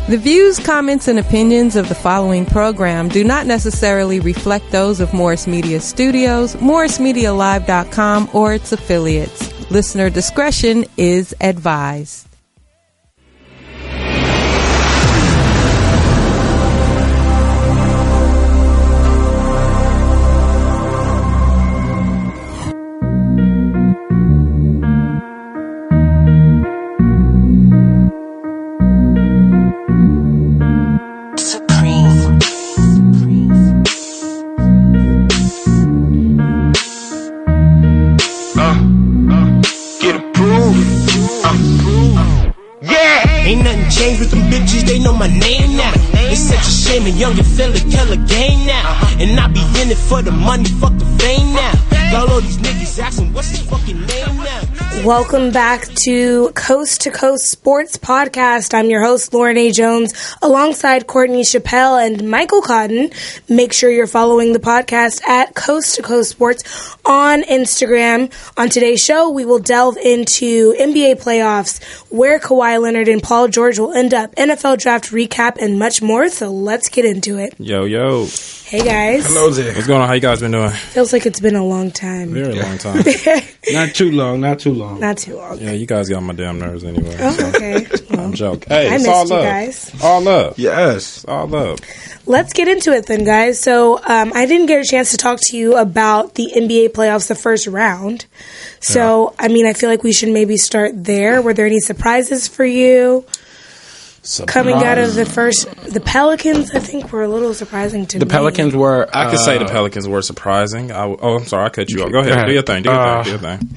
The views, comments, and opinions of the following program do not necessarily reflect those of Morris Media Studios, MorrisMediaLive.com, or its affiliates. Listener discretion is advised. Changed with them bitches, they know my name now. It's such a shame a younger fella kill a game now. And I be in it for the money, fuck the fame now. Got all these niggas asking what's his fucking name now. Welcome back to Coast Sports Podcast. I'm your host, Lauren A. Jones, alongside Courtney Chappelle and Michael Cotton. Make sure you're following the podcast at Coast Sports on Instagram. On today's show, we will delve into NBA playoffs, where Kawhi Leonard and Paul George will end up, NFL draft recap, and much more. So let's get into it. Yo. Hey, guys. Hello there. What's going on? How you guys been doing? Feels like it's been a long time. Very long time. Not too long. Not too long. Yeah, you guys got on my damn nerves anyway. Oh, so. Okay. Well, I'm joking. Hey, I it's missed all you love. guys. All love. Yes. All love. Let's get into it then, guys. So I didn't get a chance to talk to you about the NBA playoffs, the first round. So, yeah. I mean, I feel like we should maybe start there. Were there any surprises for you? Coming out of the Pelicans, I think, were a little surprising to me. The Pelicans were... I could say the Pelicans were surprising. I'm sorry, I cut you off. Go ahead. Do your thing.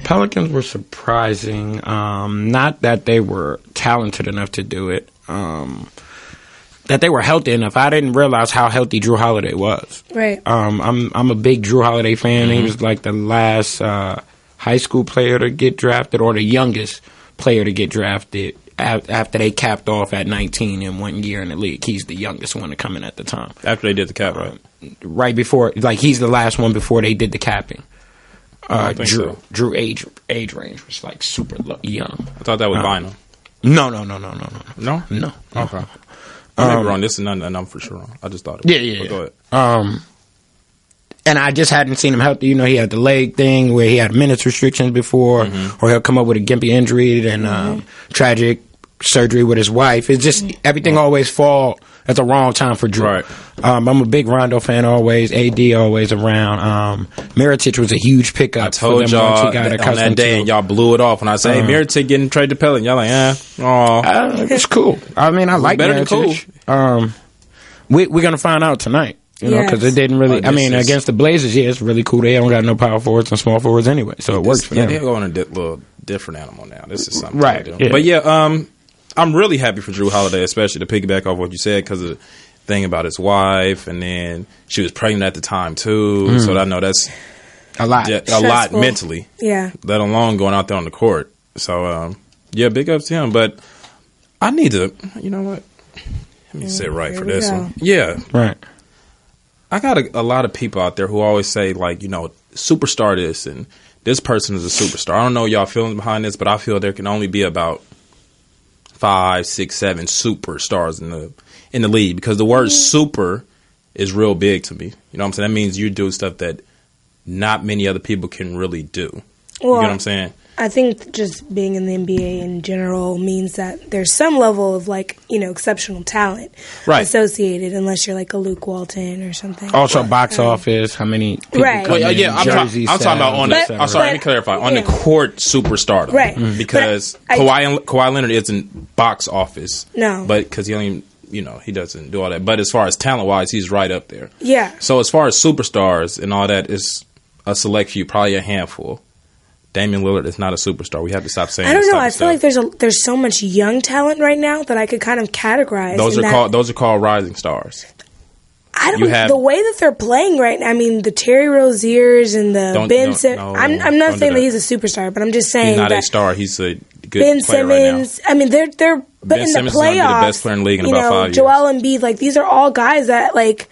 Pelicans were surprising. Not that they were talented enough to do it. That they were healthy enough. I didn't realize how healthy Drew Holiday was. Right. I'm a big Drew Holiday fan. Mm-hmm. He was like the last high school player to get drafted, or the youngest player to get drafted after they capped off at 19 in 1 year in the league. He's the youngest one to come in at the time. After they did the cap, right? Right before, like, he's the last one before they did the capping. Drew age range was like super young. I thought that was Bynum. No. No? Okay. I may be wrong. This is nothing I'm for sure on. I just thought it was. Yeah. Go ahead. And I just hadn't seen him healthy. You know, he had the leg thing where he had minutes restrictions before, or he'll come up with a gimpy injury and tragic surgery with his wife. It's just everything always fall at the wrong time for Drew. Right. I'm a big Rondo fan always. AD always around. Mirotic was a huge pickup. I told y'all on that day, and y'all blew it off when I said, "Hey, Mirotic getting traded to Pelicans." Y'all like, it's cool. I mean, I like better Mirotic. Than cool. We're gonna find out tonight. You know, because it didn't really... against the Blazers, it's really cool. They don't got no power forwards and small forwards anyway, so it works for them. They're going a little different animal now. This is something right. Yeah. But I'm really happy for Drew Holiday, especially to piggyback off what you said, because of the thing about his wife, and then she was pregnant at the time, too, so I know that's a lot. A lot mentally, let alone going out there on the court. So, big ups to him. But I need to... You know what? Let me sit right for this one. Yeah. Right. I got a lot of people out there who always say, like, you know, superstar this and this person is a superstar. I don't know y'all feelings behind this, but I feel there can only be about 5, 6, 7 superstars in the league, because the word super is real big to me. You know what I'm saying? That means you do stuff that not many other people can really do. You get what I'm saying? I think just being in the NBA in general means that there's some level of, like, you know, exceptional talent associated, unless you're like a Luke Walton or something. Also, box office, how many people I'm talking about on let me clarify. On the court superstar, right? Because Kawhi Leonard isn't box office, no, but because he only, you know, he doesn't do all that. But as far as talent wise, he's right up there. Yeah. So as far as superstars and all that, is a select few, probably a handful. Damian Lillard is not a superstar. We have to stop saying. I don't know. I feel like there's so much young talent right now that I could kind of categorize. Those are called rising stars. I don't know the way that they're playing right now. I mean, the Terry Roziers and the Ben Simmons. I'm not saying that he's a superstar, but I'm just saying he's not that a star. He's a good Ben player Simmons. Right now. I mean, they're but Ben in Simmons the playoffs, is going to be the best player in the league in about 5 years. Joel Embiid, like, these are all guys that, like,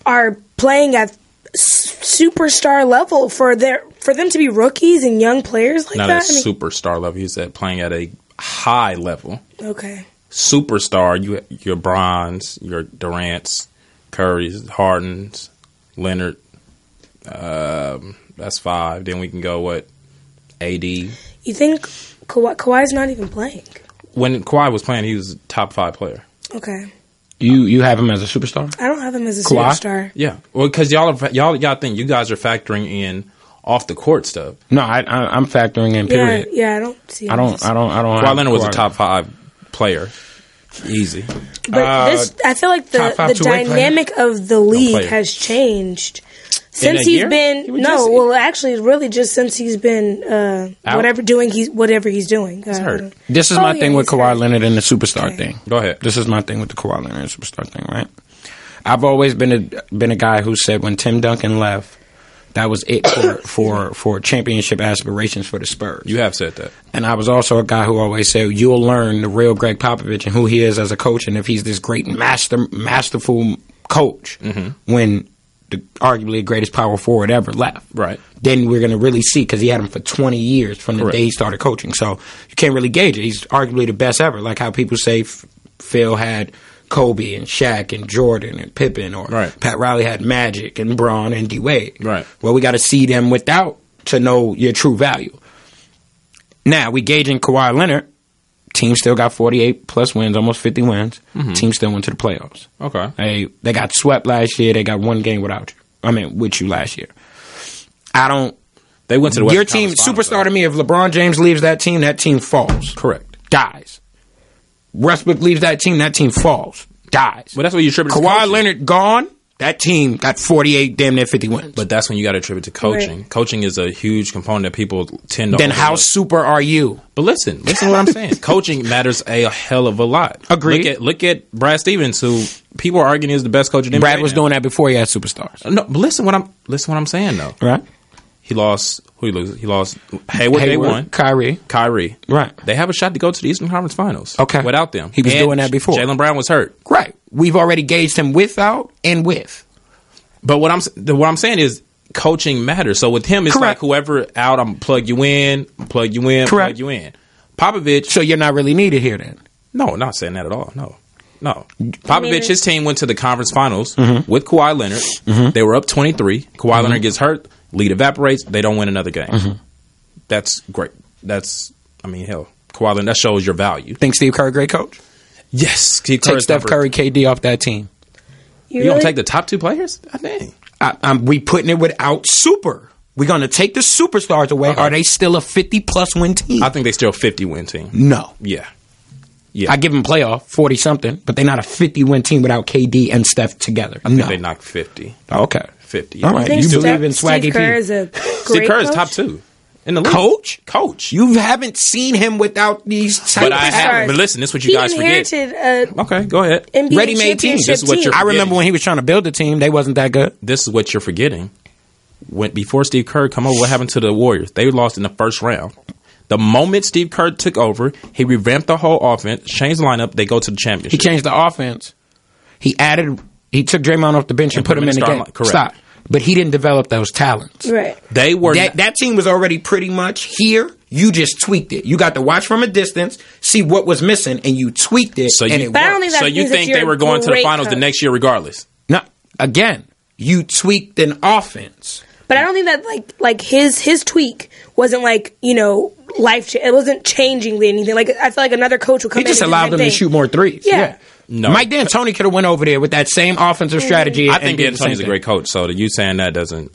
are playing at superstar level for them to be rookies and young players like not that. Not at superstar level. He's playing at a high level. Okay. superstar, your Bronze, your Durant's, Curry's, Harden's, Leonard. That's 5. Then we can go AD. You think Kawhi's not even playing? When Kawhi was playing, he was a top 5 player. Okay. You have him as a superstar? I don't have him as a Kawhi? superstar. Yeah. Well, because y'all think you guys are factoring in off the court stuff. No, I'm factoring in. Period. Yeah. I don't see. I don't. Kawhi Leonard was a top 5 player. Easy. But I feel like the dynamic of the league has changed since he's been. Actually, really, just since he's been whatever he's doing. Hurt. This is my thing with Kawhi Leonard and the superstar thing. Go ahead. This is my thing with the Kawhi Leonard and superstar thing. Right. I've always been a guy who said when Tim Duncan left, that was it for championship aspirations for the Spurs. You have said that. And I was also a guy who always said, you'll learn the real Greg Popovich and who he is as a coach, and if he's this great masterful coach when arguably the greatest power forward ever left. Right. Then we're going to really see, because he had him for 20 years from the day he started coaching. So you can't really gauge it. He's arguably the best ever. Like how people say Phil had Kobe and Shaq and Jordan and Pippen, or Pat Riley had Magic and Braun and D-Wade. Right. Well, we got to see them without to know your true value. Now, we gauging Kawhi Leonard. Team still got 48 plus wins, almost 50 wins. Team still went to the playoffs. Okay. They got swept last year. They got one game with you last year. They went to the Western your team, superstar to me, if LeBron James leaves that team falls. Correct. Dies. Westbrook leaves that team falls. Dies. But that's what you attribute to Kawhi Leonard gone, that team got 48, damn near 50 wins. But that's when you got to attribute to coaching. Right. Coaching is a huge component that people tend to Then how super are you? But listen to what I'm saying. Coaching matters a hell of a lot. Agreed. Look at Brad Stevens, who people are arguing is the best coach in the NBA. Brad was doing that before he had superstars. No, but listen what I'm saying though. Right. He lost. Who he lose? He lost Hayward. They won. Kyrie. Right. They have a shot to go to the Eastern Conference Finals. Okay. Without them, he was doing that before. Jaylen Brown was hurt. Right. We've already gauged him without and with. But what I'm saying is coaching matters. So with him, it's like whoever out, I'm plug you in, plug you in. Popovich. So you're not really needed here then? No, not saying that at all. No. Popovich, his team went to the conference finals with Kawhi Leonard. They were up 23. Kawhi Leonard gets hurt. Lead evaporates. They don't win another game. That's great. Hell, Kawhi Leonard, that shows your value. Think Steve Kerr a great coach? Yes. Steve Kerr. Take Steph Curry, KD off that team. You don't take the top 2 players? I think. We putting it without super. We're going to take the superstars away. Okay. Are they still a 50-plus win team? I think they still a 50-win team. No. Yeah. I give them playoff, 40-something, but they're not a 50-win team without KD and Steph together. I think they knocked 50. Okay. 50. All right. You believe in Swaggy P. Steve Kerr is a great Steve Kerr is coach? top 2. In the league. Coach. You haven't seen him without these type But I have. But listen, this is what you guys forget. Okay, go ahead. Ready-made team. This is what you're I remember when he was trying to build a team, they wasn't that good. This is what you're forgetting. Before Steve Kerr come over, what happened to the Warriors? They lost in the first round. The moment Steve Kerr took over, he revamped the whole offense, changed the lineup, they go to the championship. He changed the offense. He took Draymond off the bench and put him in the game. Correct. Stop. But he didn't develop those talents. Right. They were that team was already pretty much here. You just tweaked it. You got to watch from a distance, see what was missing, and you tweaked it. So and you, it but I don't think that so you think they were going to the finals the next year regardless? No. Again, you tweaked an offense. But I don't think that like his tweak wasn't life. It wasn't changing anything. Like I feel like another coach would come in. He just allowed them to shoot more threes. Yeah. No. Mike D'Antoni could have went over there with that same offensive strategy. I think D'Antoni's a great coach. So you saying that doesn't.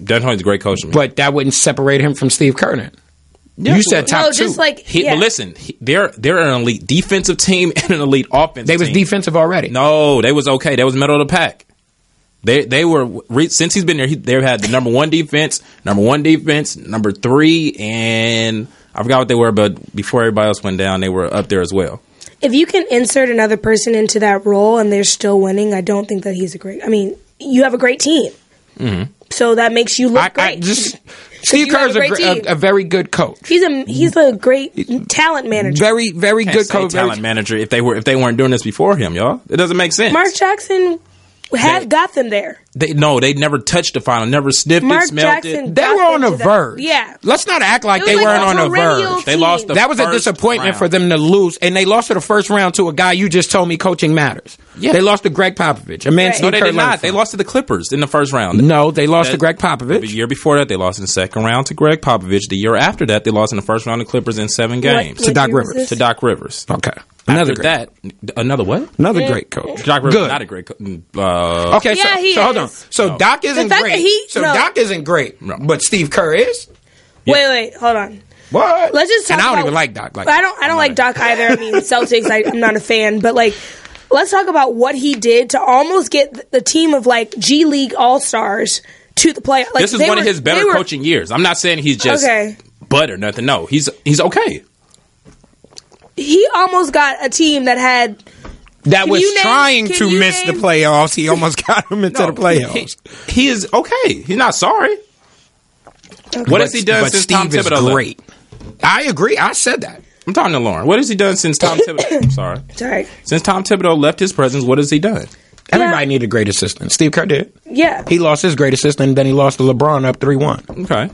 D'Antoni's a great coach to me. But that wouldn't separate him from Steve Kerr. Yeah, you said top 2. But listen, they're an elite defensive team and an elite offensive team. They was defensive already. No, they was okay. They was middle of the pack. They were since he's been there. They've had the number 1 defense, number 3, and I forgot what they were. But before everybody else went down, they were up there as well. If you can insert another person into that role and they're still winning, I don't think that he's a great. I mean, you have a great team, so that makes you look great. Steve Kerr is a very good coach. He's a great talent manager. Very, very good coach. Talent manager. If they weren't doing this before him, y'all, it doesn't make sense. Mark Jackson got them there. They never touched the final, never sniffed Mark it, smelled Jackson it. They were on the them to verge. Yeah. Let's not act like It they was weren't like on a the perennial verge. They lost team. That was a first disappointment round. for them to lose, and they lost to the first round to a guy you just told me coaching matters. Yeah. They lost to Greg Popovich, a man. Right. Steve No, they Kerr did learned not. They from. lost to the Clippers in the first round. No, they lost to That- Greg The Popovich. year before that, they lost in the second round to Greg Popovich. The year after that, they lost in the first round to Clippers in 7 games. To Doc year was Rivers. this? To Doc Rivers. Okay, another After great, that, another what? another great coach. Doc Rivers, Good. not a great coach. Okay, Yeah, he so hold on. is. So Doc isn't fact great. that he- no. Doc isn't great, No. but Steve Kerr is. Wait, hold on. What? Let's just talk and I don't about- even like Doc. Like I don't like Doc either. I mean, Celtics, I'm not a fan, but like, let's talk about what he did to almost get the team of like G League All Stars to the play. Like, This is one of his better coaching years. I'm not saying he's just butt or nothing. No, he's okay. He almost got a team that had. that was you name- trying can to you miss the name- playoffs. He almost got him into the playoffs. He is okay. He's not sorry. What has he done But since Steve Tom is Thibodeau left? great. I agree. I said that. I'm talking to Lauren. What has he done since Tom Thibodeau? I'm sorry. Sorry. Since Tom Thibodeau left his presence, what has he done? Everybody needed a great assistant. Steve Kerr did. Yeah. He lost his great assistant, and then he lost to LeBron up 3-1. Okay.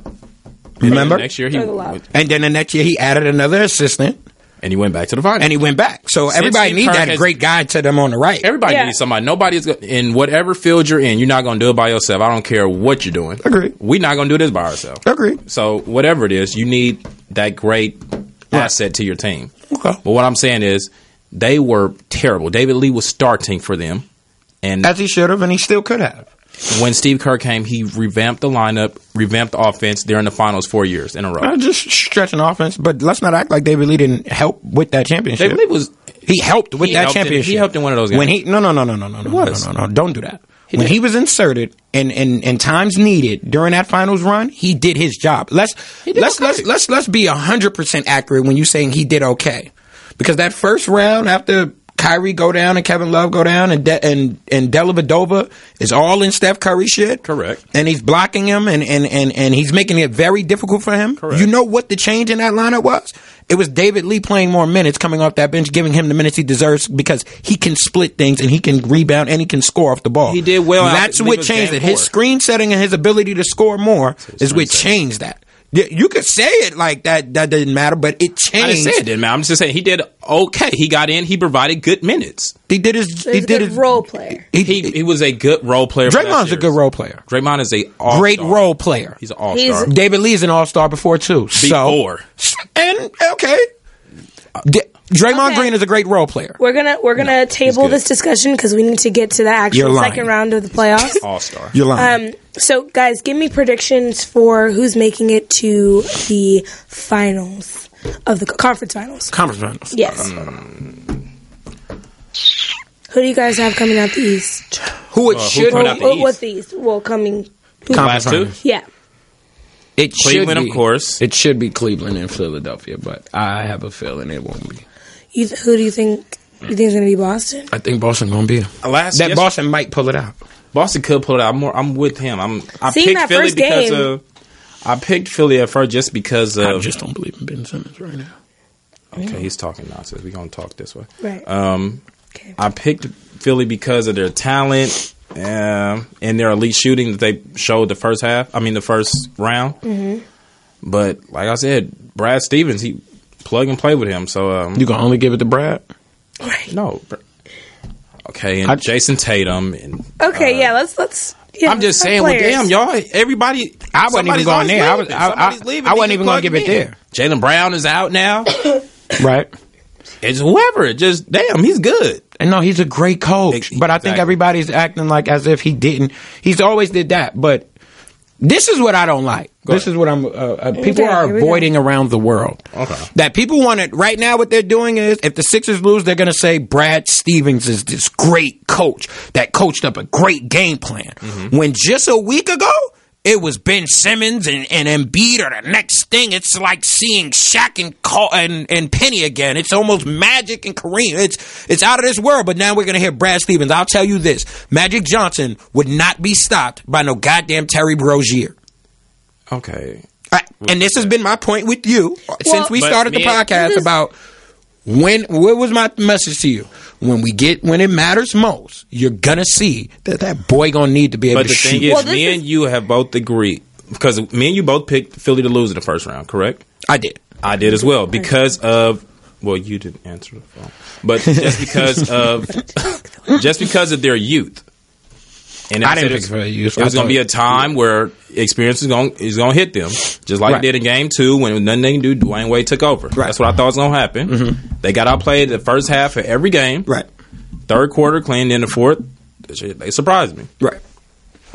Remember? Next year, For the love. And then the next year, he added another assistant, and he went back to the finals. and he went back. So everybody Steve needs Kerr that has- great guy to them on the right. Everybody Yeah. needs somebody. Nobody's going in whatever field you're in. You're not going to do it by yourself. I don't care what you're doing. Agreed. We're not going to do this by ourselves. Agreed. So whatever it is, you need that great asset to your team. Okay. But what I'm saying is, they were terrible. David Lee was starting for them, and As he should have, and he still could have. when Steve Kerr came, he revamped the lineup, revamped the offense. They're in the finals 4 years in a row. Just stretching offense, but let's not act like David Lee didn't help with that championship. David Lee was. He helped with He that helped in- championship. he helped in one of those games. When he no, was. don't do that. When did. he was inserted and times needed during that finals run, he did his job. Let's be 100% accurate when you're saying he did okay, because that first round after Kyrie go down and Kevin Love go down and Dellavedova is all in Steph Curry shit. Correct. And he's blocking him and he's making it very difficult for him. Correct. You know what the change in that lineup was? It was David Lee playing more minutes, coming off that bench, giving him the minutes he deserves because he can split things and he can rebound and he can score off the ball. He did well. That's I what believe it was changed game it. His 4. screen setting and his ability to score more is what screen changed that. You could say it like that didn't matter, but it changed. I didn't say it didn't matter. I'm just saying he did okay. He got in. He provided good minutes. He did his. So he's a good role player. He was a good role player. for that Draymond's a series. good role player. Draymond is a all-star. Great role player. He's an all-star. David Lee's an all-star before too. Before. And okay, Draymond Okay. Green is a great role player. We're gonna table good. this discussion because we need to get to the You're actual lying. second round of the playoffs. All-star. You're lying. So, guys, give me predictions for who's making it to the finals of the conference finals. Conference finals. Yes. Who do you guys have coming out the East? Who it should coming be? out the East? What's the East? Well, coming. Conference Last two? finals. Yeah. It Cleveland, should be. of course. It should be Cleveland and Philadelphia, but I have a feeling it won't be. Who do you think? You think it's going to be Boston? I think Boston gonna be that. Boston might pull it out. Boston could pull it out. I'm with him. I Seeing picked that Philly first because game- of. I picked Philly at first just because of. I just don't believe in Ben Simmons right now. Okay, he's talking nonsense. We're gonna talk this way. Right. Okay. I picked Philly because of their talent and their elite shooting that they showed the first half. I mean, the first round. Mm-hmm. But like I said, Brad Stevens, he plug and play with him. So You gonna only give it to Brad? Right. no. Okay, and Jason Tatum and Okay. Yeah. Let's. Yeah, I'm just our saying, well, players. damn, y'all, everybody. I wasn't even going there. I wasn't even gonna give it there. Jaylen Brown is out now. Right. It's whoever. Just damn, he's good. And no, he's a great coach. But I think Exactly. everybody's acting like as if he didn't. He's always did that. But this is what I don't like. This is what I'm. People are here we go. avoiding around the world. Okay. That people want to. Right now, what they're doing is, if the Sixers lose, they're going to say Brad Stevens is this great coach that coached up a great game plan. When just a week ago, it was Ben Simmons and Embiid or the next thing. It's like seeing Shaq and Penny again. It's almost Magic and Kareem. It's out of this world. But now we're going to hear Brad Stevens. I'll tell you this. Magic Johnson would not be stopped by no goddamn Terry Rozier. Okay. And this has been my point with you since we But started the me- podcast about What was my message to you? When it matters most, you're gonna see that boy gonna need to be able to shoot. But the thing is, me and you have both agreed, because me and you both picked Philly to lose in the first round, correct? I did as well, because of, well, you didn't answer the phone, but just because of their youth. And I didn't pick for youth. It was going to be a time where experience is going to hit them, just like it did in Game 2 when nothing they can do. Dwayne Wade took over. Right. That's what I thought was going to happen. Mm-hmm. They got outplayed the first half of every game. Right. Third quarter, cleaned in the fourth. They surprised me. Right.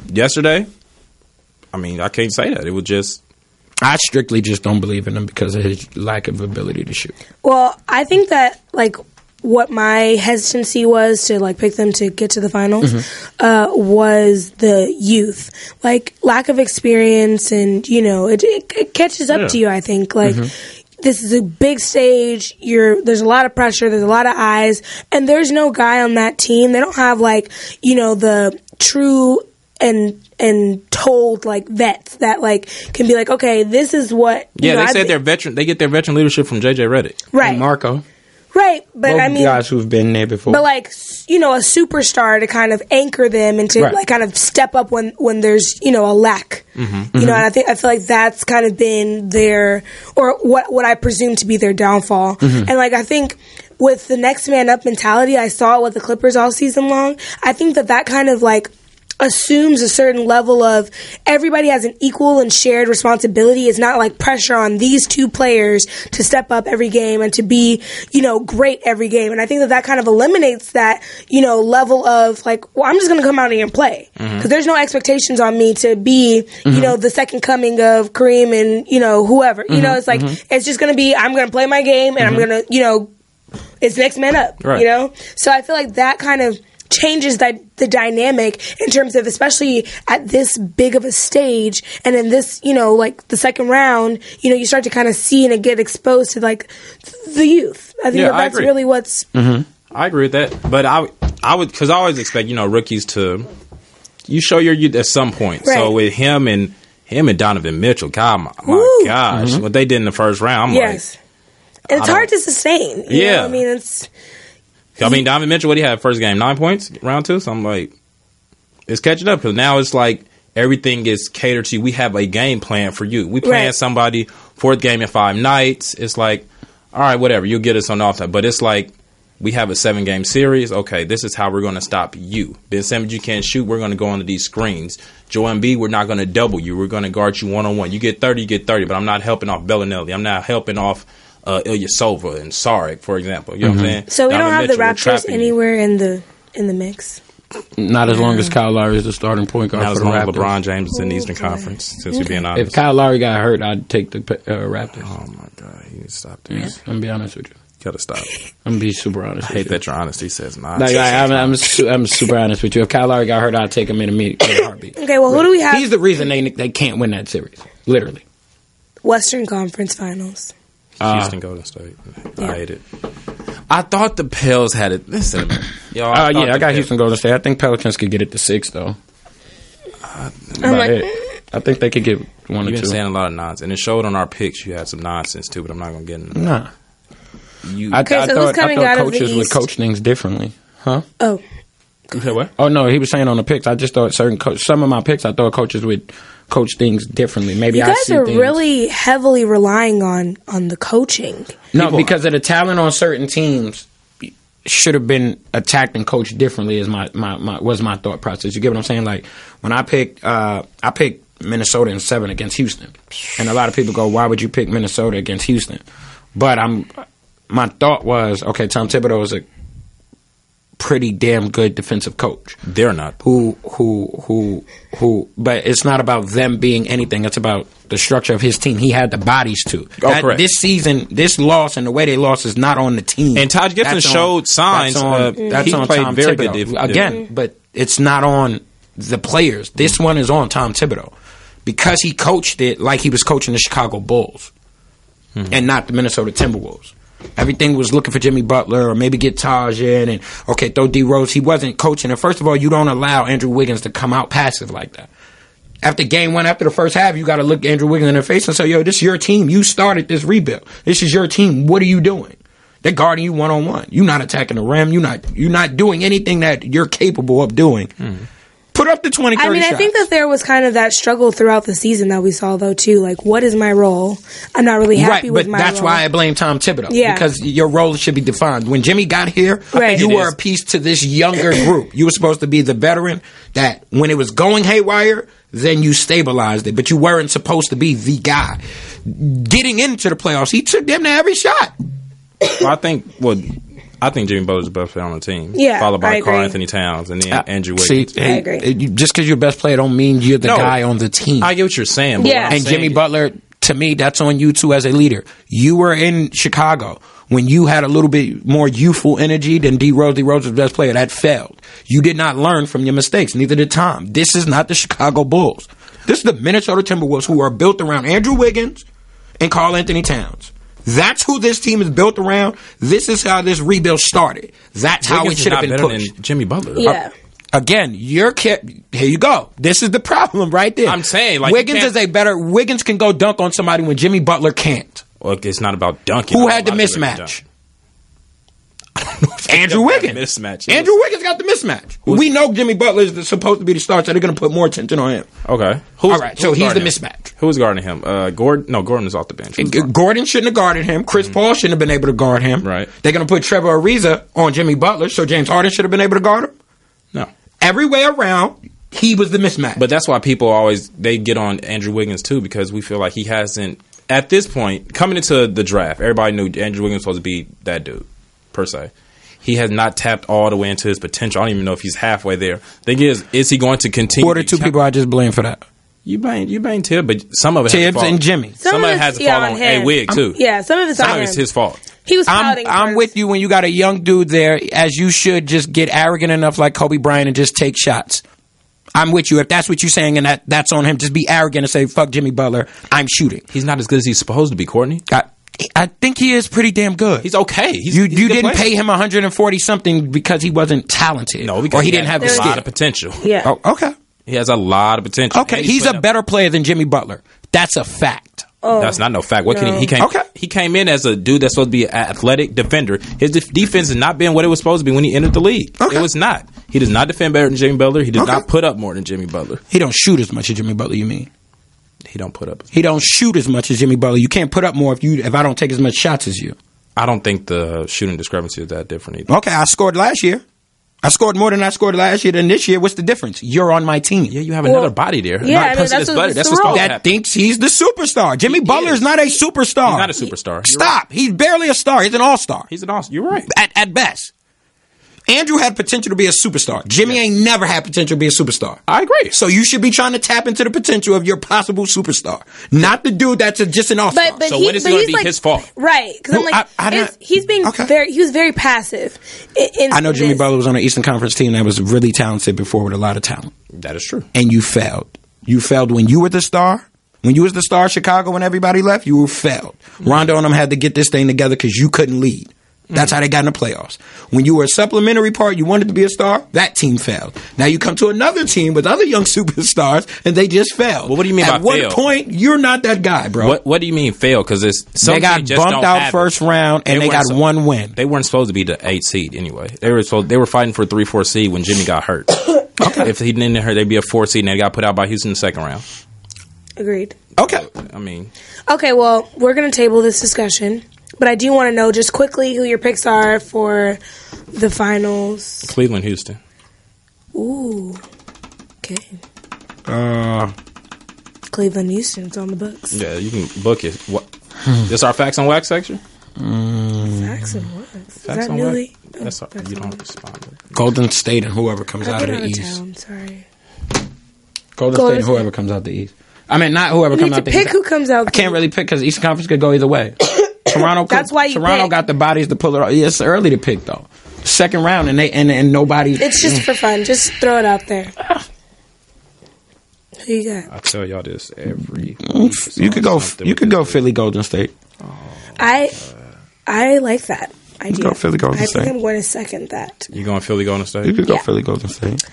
Yesterday, I mean, I can't say that. It was just. I strictly just don't believe in him because of his lack of ability to shoot. Well, I think that, like, what my hesitancy was to, like, pick them to get to the finals was the youth. Like, lack of experience and, you know, it catches up to you, I think. Like, this is a big stage. There's a lot of pressure. There's a lot of eyes. And there's no guy on that team. They don't have, like, you know, the true and told, like, vets that, like, can be like, okay, this is what... Yeah, they said they're veteran. They get their veteran leadership from J.J. Redick. Right. And Marco. Right, but both I mean... guys who've been there before. But, like, you know, a superstar to kind of anchor them and to, like, kind of step up when there's, you know, a lack. You know, and I feel like that's kind of been their... Or what I presume to be their downfall. And, like, I think... With the next man up mentality, I saw it with the Clippers all season long. I think that kind of, like, assumes a certain level of everybody has an equal and shared responsibility. It's not like pressure on these two players to step up every game and to be, you know, great every game. And I think that kind of eliminates that, you know, level of like, well, I'm just going to come out here and play. Because there's no expectations on me to be, you know, the second coming of Kareem and, you know, whoever. You know, it's like, it's just going to be, I'm going to play my game and I'm going to, you know, it's next man up, you know? So I feel like that kind of changes the dynamic in terms of, especially at this big of a stage and in this, you know, like the second round, you know, you start to kind of see and get exposed to like the youth. I think that's really what's... I agree with that. But I would, because I always expect, you know, rookies to, you show your youth at some point. Right. So with him and Donovan Mitchell, God, my gosh, what they did in the first round, I'm like... And it's hard to sustain. You know? I mean, it's... Donovan Mitchell, what he had first game? 9 points, round 2? So I'm like, it's catching up. Because now it's like everything is catered to you. We have a game plan for you. We playing somebody, fourth game in 5 nights. It's like, all right, whatever. You'll get us on off time. But it's like, we have a 7-game series. Okay, this is how we're going to stop you. Ben Simmons, you can't shoot. We're going to go onto these screens. Joel Embiid, we're not going to double you. We're going to guard you one-on-one. You get 30, you get 30. But I'm not helping off Bellinelli. I'm not helping off... Ilyasova and Sarek, for example. You know what I'm saying? So we don't have the Raptors anywhere in the mix? Not as long as Kyle Lowry is the starting point guard for the Raptors. Not as long as LeBron James is in the Eastern Conference, since we're being honest. If Kyle Lowry got hurt, I'd take the Raptors. Oh, my God. You need to stop this. I'm going to be honest with you. You got to stop. I'm going to be super honest I hate that your honesty says not. Like, I'm super honest with you. If Kyle Lowry got hurt, I'd take him in a heartbeat. Okay, well, who do we have? He's the reason they can't win that series. Literally. Western Conference Finals. Houston Golden State. I hate it. I thought the Pels had it. Listen, yo, I got Houston Golden State. I think Pelicans could get it to 6 though. I think they could get 1 or 2. You've been saying a lot of nonsense, and it showed on our picks. You had some nonsense too, but I'm not gonna get into that. Nah. I thought coaches would coach things differently, huh? Oh. You said what? Oh no, he was saying on the picks. I just thought some of my picks. I thought coaches would coach things differently. Maybe you guys are really heavily relying on the coaching. No, because of the talent on certain teams should have been attacked and coached differently. Is my thought process. You get what I'm saying? Like when I picked Minnesota in 7 against Houston, and a lot of people go, "Why would you pick Minnesota against Houston?" But my thought was, okay, Tom Thibodeau is a pretty damn good defensive coach. They're not. Who, but it's not about them being anything. It's about the structure of his team. He had the bodies to. Correct. This season, this loss and the way they lost is not on the team. And Taj Gibson showed signs. That's he on played Tom very Thibodeau. good. Again, but it's not on the players. This one is on Tom Thibodeau. Because he coached it like he was coaching the Chicago Bulls and not the Minnesota Timberwolves. Everything was looking for Jimmy Butler or maybe get Taj in and, okay, throw D Rose. He wasn't coaching. And first of all, you don't allow Andrew Wiggins to come out passive like that. After game 1, after the first half, you got to look Andrew Wiggins in the face and say, yo, this is your team. You started this rebuild. This is your team. What are you doing? They're guarding you one-on-one. You're not attacking the rim. You're not doing anything that you're capable of doing. Put up the 20, 30 shots. I think that there was kind of that struggle throughout the season that we saw, though, too. Like, what is my role? I'm not really happy with my role. But that's why I blame Tom Thibodeau. Yeah. Because your role should be defined. When Jimmy got here, you were a piece to this younger group. You were supposed to be the veteran that when it was going haywire, then you stabilized it. But you weren't supposed to be the guy. Getting into the playoffs, he took them to every shot. Well, I think Jimmy Butler's the best player on the team. Yeah, followed by I agree. Karl Anthony Towns and then Andrew Wiggins. I agree. Just because you're the best player don't mean you're the guy on the team. I get what you're saying. But Yeah. what I'm And saying Jimmy is- Butler, to me, that's on you too as a leader. You were in Chicago when you had a little bit more youthful energy than D Rose. D Rose was the best player. That failed. You did not learn from your mistakes. Neither did Tom. This is not the Chicago Bulls. This is the Minnesota Timberwolves, who are built around Andrew Wiggins and Karl Anthony Towns. That's who this team is built around. This is how this rebuild started. That's how it should have been Wiggins is not pushed. better than Jimmy Butler. Yeah. Again, here you go. This is the problem right there. I'm saying, like, Wiggins can go dunk on somebody when Jimmy Butler can't. Well, it's not about dunking. Who had the mismatch? Andrew Wiggins. Mismatch. Andrew Wiggins got the mismatch. We know Jimmy Butler is supposed to be the star, so they're going to put more attention on him. Okay. All right, so he's the mismatch. Who's guarding him? Gordon? No, Gordon is off the bench. Gordon shouldn't have guarded him. Chris Paul shouldn't have been able to guard him. Right. They're going to put Trevor Ariza on Jimmy Butler, so James Harden should have been able to guard him. No. Every way around, he was the mismatch. But that's why people they get on Andrew Wiggins too, because we feel like he hasn't, at this point, coming into the draft, everybody knew Andrew Wiggins was supposed to be that dude, per se. He has not tapped all the way into his potential. I don't even know if he's halfway there. Thing is he going to continue? Who are the two people I just blame for that? You blame Tibbs, but some of it Tibbs and Jimmy. Some of it has to fall on A-Wig too. Yeah, some of it's on him. Some of it's his fault. He was pouting I'm first. with you when you got a young dude there, as you should just get arrogant enough like Kobe Bryant and just take shots. I'm with you. If that's what you're saying and that's on him, just be arrogant and say, fuck Jimmy Butler, I'm shooting. He's not as good as he's supposed to be, Courtney. I think he is pretty damn good. He's okay. You didn't pay him 140 something because he wasn't talented. No, because he didn't have the skill. a lot of potential. Yeah. Oh, okay. He has a lot of potential. Okay, he's a better player than Jimmy Butler. That's a fact. That's not no fact. What can he came? Okay. He came in as a dude that's supposed to be an athletic defender. His defense has not been what it was supposed to be when he entered the league. Okay. It was not. He does not defend better than Jimmy Butler. He does not put up more than Jimmy Butler. He don't shoot as much as Jimmy Butler, you mean? He don't put up. He don't shoot as much as Jimmy Butler. You can't put up more if I don't take as much shots as you. I don't think the shooting discrepancy is that different either. Okay, I scored last year. I scored more than I scored last year than this year. What's the difference? You're on my team. Yeah, you have another body there. Yeah, Another person that's better. what's That's the what's role. supposed to That happen. thinks he's the superstar. Jimmy Butler is not a superstar. He's not a superstar. You're Stop. He's barely a star. He's an all-star. He's an awesome. You're right. At best. Andrew had potential to be a superstar. Jimmy ain't never had potential to be a superstar. I agree. So you should be trying to tap into the potential of your possible superstar, not the dude that's just an all-star. But So when is it going to be his fault? Right. Because I'm Well, like, he's being he was very passive. I know Jimmy Butler was on an Eastern Conference team that was really talented before with a lot of talent. That is true. And you failed. You failed when you were the star. When you was the star of Chicago when everybody left, you were failed. Rondo and them had to get this thing together because you couldn't lead. That's how they got in the playoffs. When you were a supplementary part, you wanted to be a star, that team failed. Now you come to another team with other young superstars, and they just failed. Well, what do you mean At by one fail? point, you're not that guy, bro. What do you mean fail? Because They got bumped out first round, and they got one win. They weren't supposed to be the 8th seed anyway. They were fighting for a 3-4 seed when Jimmy got hurt. Okay. If he didn't hurt, they'd be a 4 seed, and they got put out by Houston in the second round. Agreed. Okay. I mean, Okay, well, we're going to table this discussion, but I do want to know just quickly who your picks are for the finals. Cleveland, Houston. Ooh. Okay. Cleveland, Houston, it's on the books. Yeah, you can book it. What? This our facts on wax section? Facts and what? Is Facts that on newly? wax? Oh, You on don't respond. Golden State and whoever comes I've out of been the out of East. town, sorry. Golden State and whoever comes out the East. I mean, not whoever You comes need out to the East. pick who comes out. I can't really pick because Eastern Conference could go either way. Toronto. That's why you Toronto pick. got the bodies to pull it off. Yeah, it's early to pick though. Second round and nobody. It's just for fun. Just throw it out there. Who you got? I tell y'all this every week. You could go. You could go Philly Golden State. I like that idea. Go Philly Golden I State. think I'm going to second that. You going Philly Golden State? You could go Yeah. Philly Golden State.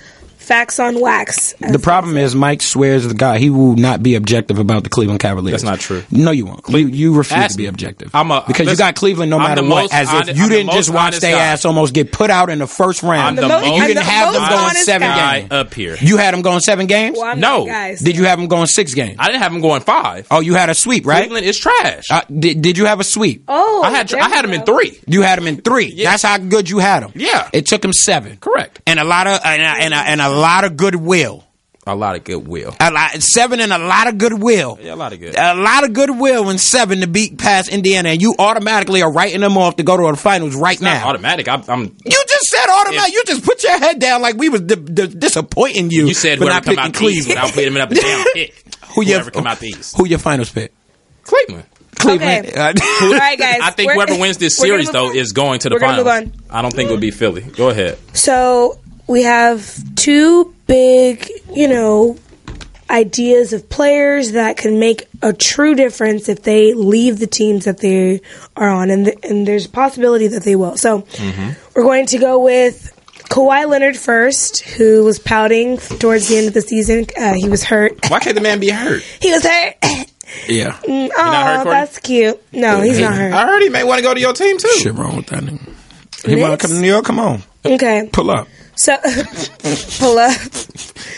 Facts on wax. The problem is Mike swears the guy he will not be objective about the Cleveland Cavaliers. That's not true. No, you won't. You refuse to be objective. Because you got Cleveland no matter what. As if you didn't just watch their ass almost get put out in the first round. You didn't have them going 7 games. Up here. You had them going 7 games? Well, no. Did you have them going 6 games? I didn't have them going 5. Oh, you had a sweep, right? Cleveland is trash. Did you have a sweep? Oh, I had them in 3. You had them in 3. Yeah. That's how good you had them. Yeah. It took them 7. Correct. And a lot of goodwill. A lot of goodwill. 7 and a lot of goodwill. Yeah, a lot of good. A lot of goodwill and 7 to beat past Indiana, and you automatically are writing them off to go to the finals right now. Not automatic. You just said automatic. You just put your head down like we was disappointing you. You said for whoever not come picking out the East without putting them up and down pick. Whoever come out the East. Who your finals pick? Cleveland. Okay. All right, guys. I think whoever wins this series, though, is going to the finals. I don't think it would be Philly. Go ahead. So we have 2 big, ideas of players that can make a true difference if they leave the teams that they are on, and there's a possibility that they will. So we're going to go with Kawhi Leonard first, who was pouting towards the end of the season. He was hurt. Why can't the man be hurt? He was hurt. Yeah. Oh, that's cute. No, he's not hurt. I heard he may want to go to your team, too. Shit wrong with that nigga. He want to come to New York? Come on. Okay. Pull up. So, pull up.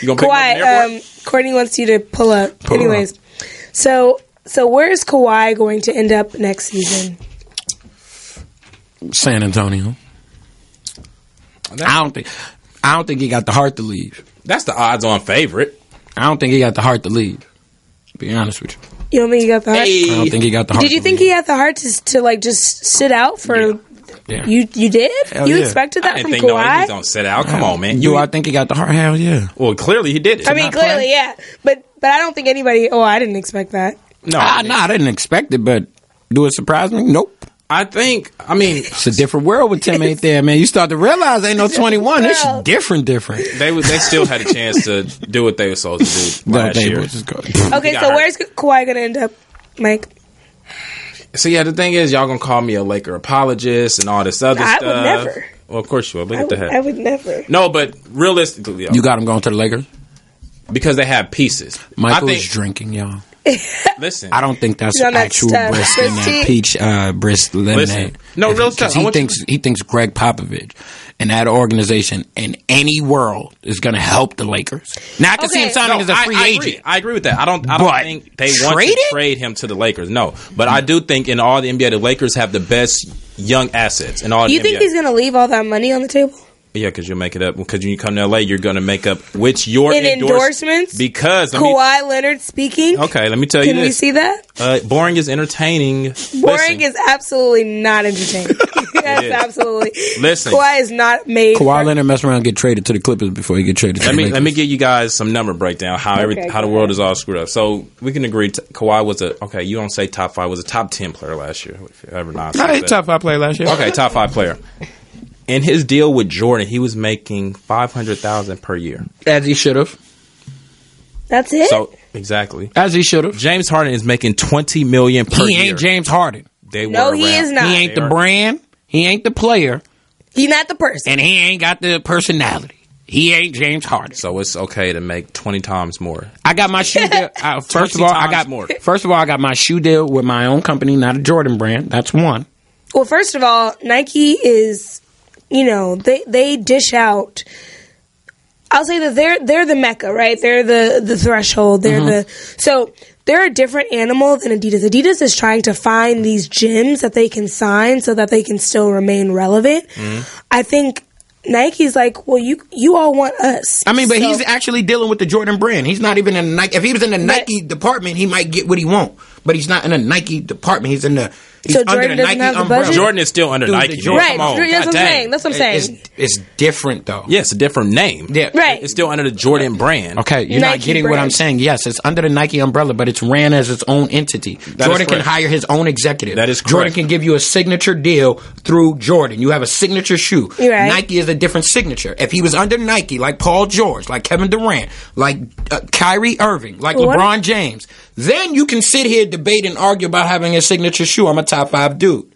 You gonna pick him up in the airport? Courtney wants you to pull up. Anyways, so where is Kawhi going to end up next season? San Antonio. I don't think he got the heart to leave. That's the odds-on favorite. I don't think he got the heart to leave. To be honest with you. You don't think he got the heart? I don't think he got the heart. Did you think he had the heart to like just sit out for? Yeah. You did? Hell you yeah. expected that I from didn't think Kawhi? he's gonna sit out. Come on, man. I think he got the heart. Hell yeah. Well, clearly he did it. I mean, clearly, yeah. But I don't think anybody. Oh, I didn't expect that. No, I didn't expect it, but do it surprise me? Nope. It's a different world with Tim ain't there, man. You start to realize ain't no 21. It's different. They still had a chance to do what they were supposed to do last year. Okay, so where's Kawhi going to end up, Mike? So, yeah, the thing is, y'all going to call me a Laker apologist and all this other stuff. I would never. Well, of course you will. Look at the head. I would never. No, but realistically, you got him going to the Lakers? Because they have pieces. Michael is drinking, y'all. Listen, I don't think that's actual brisk in that peach brisk lemonade. Listen, no, real stuff. He thinks Greg Popovich and that organization in any world is going to help the Lakers. Now I can see him signing as a free agent. I agree with that. I don't think they want to trade him to the Lakers. No, but I do think in all the NBA, the Lakers have the best young assets in all. You think he's going to leave all that money on the table? Yeah, because you'll make it up. Because when you come to LA, you're going to make up your endorsements. Because Kawhi Leonard speaking. Okay, let me tell you this. Can we see that? Boring is entertaining. Boring is absolutely not entertaining. That's absolutely. Listen, Kawhi is not made. Kawhi Leonard mess around and get traded to the Clippers before he get traded to the Lakers. Let me give you guys some number breakdown how the world is all screwed up. So we can agree. Kawhi was you don't say top 5, was a top 10 player last year. Top 5 player last year. Okay, top 5 player. In his deal with Jordan, he was making $500,000 per year. As he should have. That's it? So exactly. As he should have. James Harden is making $20 million per year. He ain't James Harden. He is not. He ain't the brand. He ain't the player. He's not the person. And he ain't got the personality. He ain't James Harden. So it's okay to make 20 times more. I got my shoe deal. First of all, I got my shoe deal with my own company, not a Jordan brand. That's one. Well, first of all, Nike is, they dish out. I'll say that they're the mecca, right? They're the threshold. They're they're a different animal than Adidas. Adidas is trying to find these gems that they can sign so that they can still remain relevant. I think Nike's like, well, you all want us. I mean, but he's actually dealing with the Jordan brand. He's not even in the Nike. If he was in the Nike department, he might get what he want. But he's not in the Nike department. He's in the. He's under the Nike umbrella. Jordan is still under Nike. Right. That's what I'm saying. It's different, though. Yeah, it's a different name. Yeah. Right. It's still under the Jordan brand. Okay, you're not getting what I'm saying. Yes, it's under the Nike umbrella, but it's ran as its own entity. Jordan can hire his own executive. That is correct. Jordan can give you a signature deal through Jordan. You have a signature shoe. Right. Nike is a different signature. If he was under Nike, like Paul George, like Kevin Durant, like Kyrie Irving, like LeBron James, then you can sit here, debate, and argue about having a signature shoe. I'm a top 5 dude.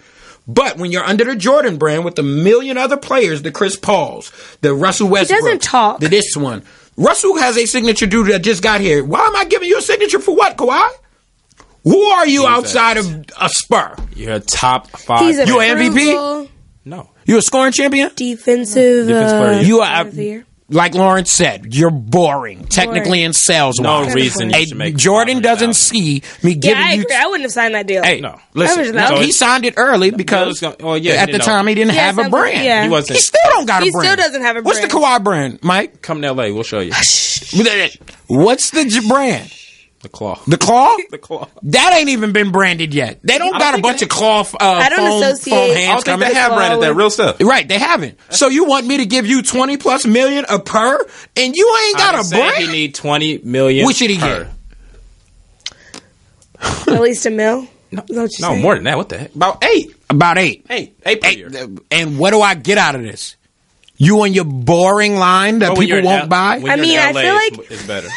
But when you're under the Jordan brand with a million other players, the Chris Pauls, the Russell Westbrook, doesn't talk. the this one. Russell has a signature dude that just got here. Why am I giving you a signature for what, Kawhi? Who are you outside of a Spur? You're a top 5. He's You an MVP? frugal, No. You a scoring champion? defensive player. You player are, of the year. like Lawrence said, you're boring, technically and sales No wise. reason you should make Jordan doesn't 500,000. see me Yeah, giving I you. agree. I wouldn't have signed that deal. Hey, No. I listen. was- No, So he signed it early because he at the didn't time know. he didn't have a something- brand. yeah. He wasn't. He still don't got He a brand. still doesn't have a What's the brand. Kawhi brand, Mike? Come to LA. We'll show you. What's the brand? The claw. The claw? The claw. That ain't even been branded yet. They don't got a bunch of cloth I don't foam associate- hands I don't think coming. they have branded that real stuff. Right, they haven't. So you want me to give you 20 plus million a per, and you ain't got I a said he brand? need 20 million. What should he per. At least $1 million. No, Is that what you're saying? more than that. What the heck? About 8. About 8. 8 per year. And what do I get out of this? You on your boring line that But when people you're won't in buy? when I you're in mean, I LA, feel it's- like- it's better.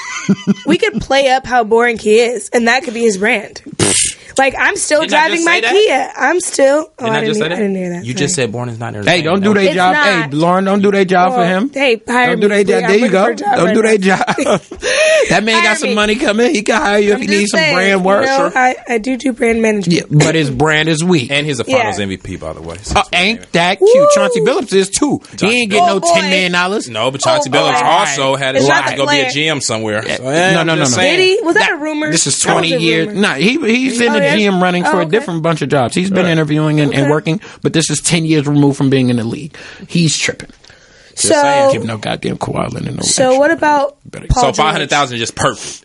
We could play up how boring he is, and that could be his brand. Like, I'm still Didn't I driving just my say that? Kia. I'm still. Oh, Didn't I just say that? I didn't hear that. You Sorry. just said Born is not Hey, entertainment. don't do their It's job. not. Hey, Lauren, don't do their job for him. Hey, hire Don't do me. their job. I'm There you looking go. for a job Don't right do their now. job. That man Hire got some me. money coming. He can hire you if I'm you just need some saying, brand work. You know, Sure. I do brand management. Yeah, but his brand is weak. And he's a Finals MVP, by the way. Ain't that cute? Woo. Chauncey Billups is too. He ain't getting Oh, no boy. $10 million. No, but Chauncey Oh, boy. Billups also had his Is that shot to the go be a player? GM somewhere. So, No. Did he? Was that a rumor? This is That was 20 a years. rumor. No, he's in the yes? GM running for Oh, a okay. different bunch of jobs. He's been interviewing and working, but this is 10 years removed from being in the league. He's tripping. So, Give no goddamn Kawhi Leonard no so extra. what about Paul So George? 500,000 is just perfect.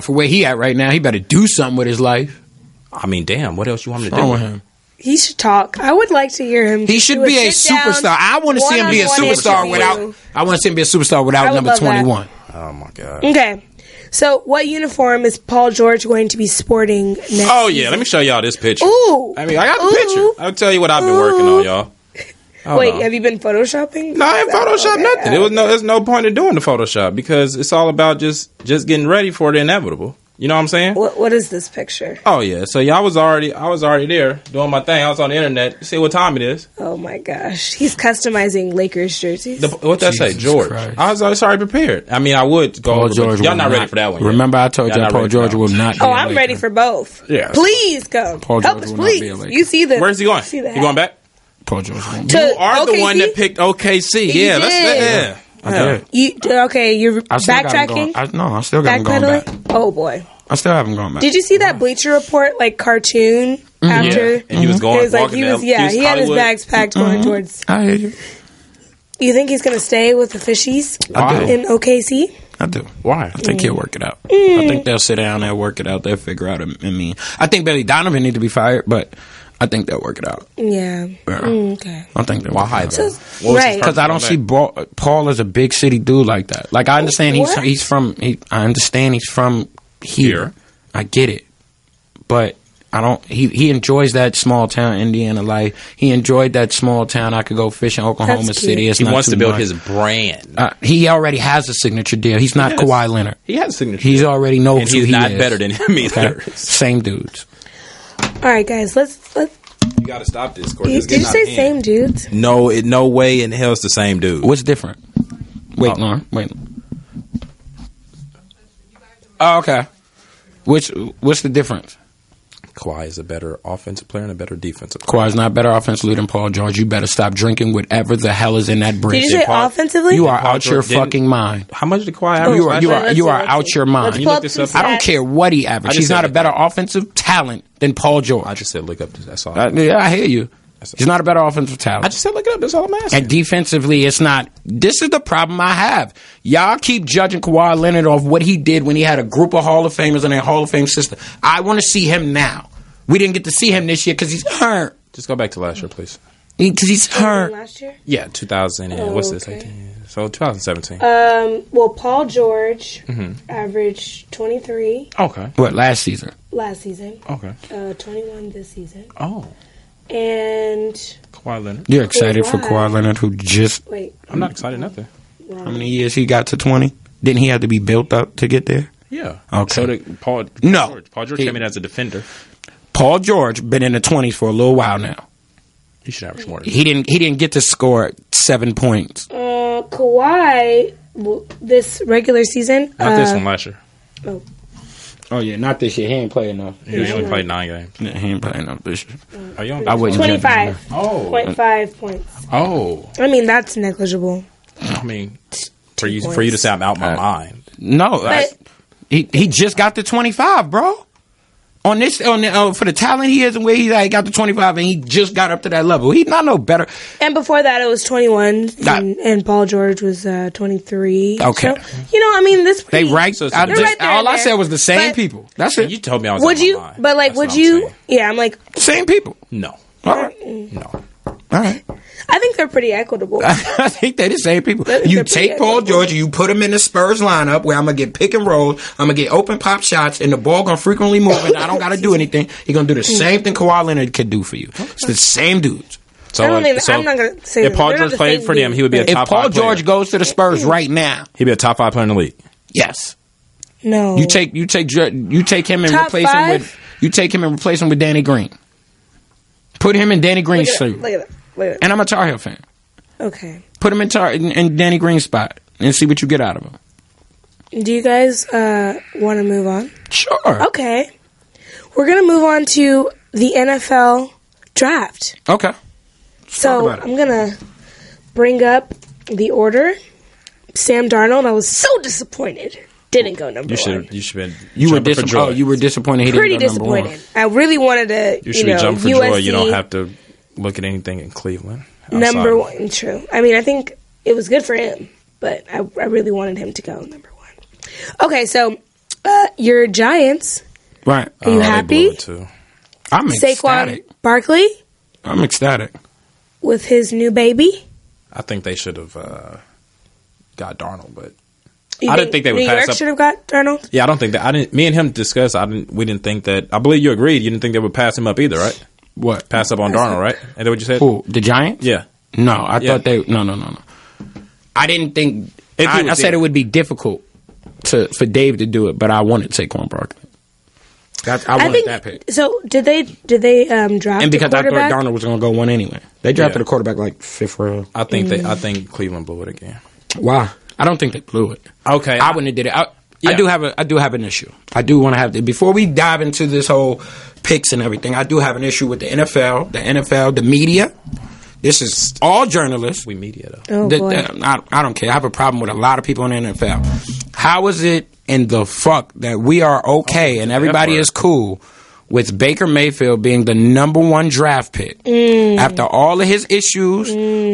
For where he at right now, he better do something with his life. I mean, damn. What else you want me to What's wrong do? with him? He should talk. I would like to hear him. He should be a superstar. I want to see him be a superstar without. I want to see him be a superstar I without would number love that. 21. Oh my god. Okay. So, what uniform is Paul George going to be sporting next? Oh yeah, season? let me show y'all this picture. Ooh. I mean, I got the Ooh. picture. I'll tell you what I've been working on, y'all. Hold Wait, on. have you been photoshopping? No, I ain't Photoshop Okay, nothing. There's no point in doing the Photoshop because it's all about just getting ready for the inevitable. You know what I'm saying? What is this picture? Oh yeah. So yeah, I was already there doing my thing. I was on the internet. See what time it is. Oh my gosh, he's customizing Lakers jerseys. What that say, Jesus George? Christ. I was already prepared. I mean, I would go. Paul over, but George. y'all will not ready for that one. yet. Remember, I told Y'all you not Paul ready for George that will one. not. Be Oh, a I'm Laker. ready for both. Yeah. Please go. Paul Help George us, will not be a please. Laker. You see the? Where's he going? See the You going back? Paul George. Won't. To You are the OKC? one that picked OKC. You Yeah, did. I did. You're I still got him going. backtracking. I still got him going back. Backpedaling. Oh boy. I still haven't gone back. Did you see that Bleacher Report cartoon after? Yeah. And he was going. It was like walking he was. down Yeah, he had his Hollywood. bags packed going towards. I hear you. You think he's going to stay with the Fishies I do. in OKC? I do. Why? I think he'll work it out. I think they'll sit down and work it out. They'll figure out. I think Billy Donovan need to be fired, but I think they'll work it out. Yeah. Yeah. Okay. I think they'll Why work it hide out. that? So- What was his right. Because I don't purpose see on that? Paul as a big city dude like that. Like I understand What? he's from. I understand he's from here. I get it, but I don't. He enjoys that small town Indiana life. He enjoyed that small town. I could go fish in Oklahoma That's City. cute. It's He not wants too to build much. his brand. He already has a signature deal. He's not Yes. Kawhi Leonard. He has a signature. He's already knows and who he's he not is. better than him either. Okay? Same dudes. All right, guys. Let's. You got to stop this. Courtney. It's Did you getting say out of same hand. dudes? No way in hell it's the same dude. What's different? Wait, Oh. Lauren. Wait. Oh, okay. What's the difference? Kawhi is a better offensive player and a better defensive player. Kawhi's not better offensively than Paul George. You better stop drinking whatever the hell is in that Did bridge. you say Paul- offensively? You are Paul out your George didn't- fucking mind. How much did Kawhi average? You are last you year? are you are out your mind. Let's You pull look up this some up? I don't stats. care what he I averaged. just He's not said a it. better offensive talent than Paul George. I just said look up. That's all. Yeah, I hear you. He's not a better offensive talent. I just said look it up. That's all I'm asking. And defensively, it's not. This is the problem I have. Y'all keep judging Kawhi Leonard off what he did when he had a group of Hall of Famers in a Hall of Fame system. I want to see him now. We didn't get to see him this year because he's hurt. Just go back to last year, please. Because he's hurt. Last year? Yeah, 2000 and what's this? okay. 18. So 2017. Well, Paul George averaged 23 Okay. What, last season? last season, Okay. 21 this season, Oh, and Kawhi Leonard. You're excited for Kawhi. Kawhi Leonard, who just, wait, I'm not excited nothing. how many years he got to 20? Didn't he have to be built up to get there? Yeah. Okay. So did Paul. No. George. Paul George He- came in as a defender. Paul George been in the 20s for a little while now. He should average more than He didn't get to score 7 points. Kawhi, this regular season. Not this one, last year. Oh yeah, not this year. He ain't playing enough. He only played 9 games. Yeah, he ain't playing enough this year. I wouldn't 25.5 points. Oh. I mean, that's negligible. I mean, for you to say I'm out my mind. No, he just got to 25, bro. For the talent he is and where he's at, he got to 25, and he just got up to that level. He's not no better. And before that, it was 21, and Paul George was 23. Okay. So, I mean, this they ranked. right there, all I said was the same people. That's it. You told me I was. Would you? My mind. But like, That's would what I'm you? saying. Yeah, I'm like, Same people. No. All right. No. All right. I think they're pretty equitable. I think they're the same people. You take Paul George, you put him in the Spurs lineup where I'm going to get pick and roll, I'm going to get open pop shots, and the ball going to frequently move, and I don't got to do anything. He's going to do the same thing Kawhi Leonard could do for you. It's the same dudes. So, I'm not going to say if Paul George played for them, he would be a top 5 player. If Paul George goes to the Spurs right now, he'd be a top 5 player in the league. Yes. No. You take him and replace him with Danny Green. Put him in Danny Green's suit. Look at that. And I'm a Tar Heel fan. Okay. Put him in Danny Green's spot and see what you get out of him. Do you guys want to move on? Sure. Okay. We're going to move on to the NFL draft. Okay. So I'm going to bring up the order. Sam Darnold, I was so disappointed. Didn't go number one. You should have been. You were disappointed. Oh, you were disappointed. He Pretty didn't go disappointed. I really wanted to. You should be jumping for USC, joy. You don't have to look at anything in Cleveland. Number one, true. I mean, I think it was good for him, but I really wanted him to go number one. Okay, so your Giants. Right. Are you happy? Too. I'm ecstatic. Saquon Barkley. I'm ecstatic. With his new baby. I think they should have got Darnold, but I didn't think they would New pass York up. should have got Darnold. Yeah, I don't think that. Me and him discussed. We didn't think that. I believe you agreed. You didn't think they would pass him up either, right? What? Pass up on Darnold, right? Is that what you said? Who? The Giants? Yeah. No, I thought they. No. I didn't think. I said it would be difficult for Dave to do it, but I wanted Saquon Barkley. I wanted that pick. So did they draft? And because a I thought quarterback? Darnold was going to go one anyway. They drafted a quarterback like 5th round. I think Cleveland blew it again. Why? I don't think they blew it. Okay, I wouldn't have did it. I do have an issue. I do want to have before we dive into this whole picks and everything. I do have an issue with the NFL, the media. This is all journalists. We media though. I don't care. I have a problem with a lot of people in the NFL. How is it in the fuck that we are okay and everybody is cool with Baker Mayfield being the number one draft pick after all of his issues,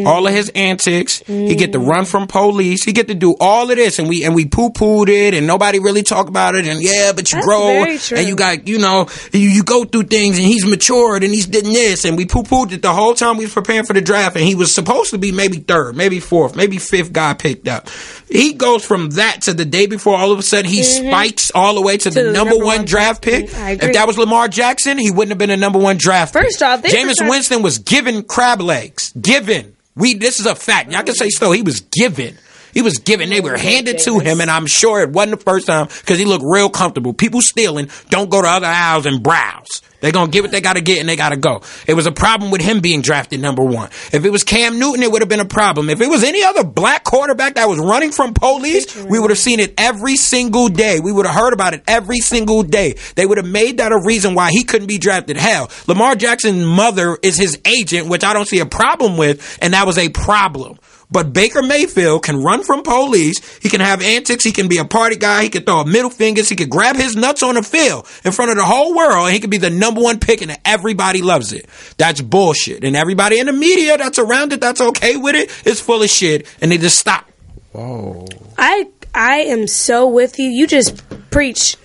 all of his antics? He get to run from police. He get to do all of this, and we poo-pooed it, and nobody really talk about it. And but you grow, and you got you go through things, and he's matured, and he's did this, and we poo-pooed it the whole time we was preparing for the draft, and he was supposed to be maybe 3rd, maybe 4th, maybe 5th guy picked up. He goes from that to the day before, all of a sudden he spikes all the way to the number one draft pick. If that was Lamar Jackson, he wouldn't have been a number one draft pick. First off, Jameis Winston was given crab legs. Given. This is a fact. Y'all can say so. He was given. He was given. They were handed to him, and I'm sure it wasn't the first time because he looked real comfortable. People stealing don't go to other aisles and browse. They're going to get what they got to get, and they got to go. It was a problem with him being drafted number one. If it was Cam Newton, it would have been a problem. If it was any other black quarterback that was running from police, we would have seen it every single day. We would have heard about it every single day. They would have made that a reason why he couldn't be drafted. Hell, Lamar Jackson's mother is his agent, which I don't see a problem with, and that was a problem. But Baker Mayfield can run from police. He can have antics. He can be a party guy. He can throw middle fingers. He can grab his nuts on the field in front of the whole world, and he can be the number one pick, and everybody loves it. That's bullshit. And everybody in the media that's around it, that's okay with it, is full of shit, and they just stop. Whoa. I am so with you. You just preach,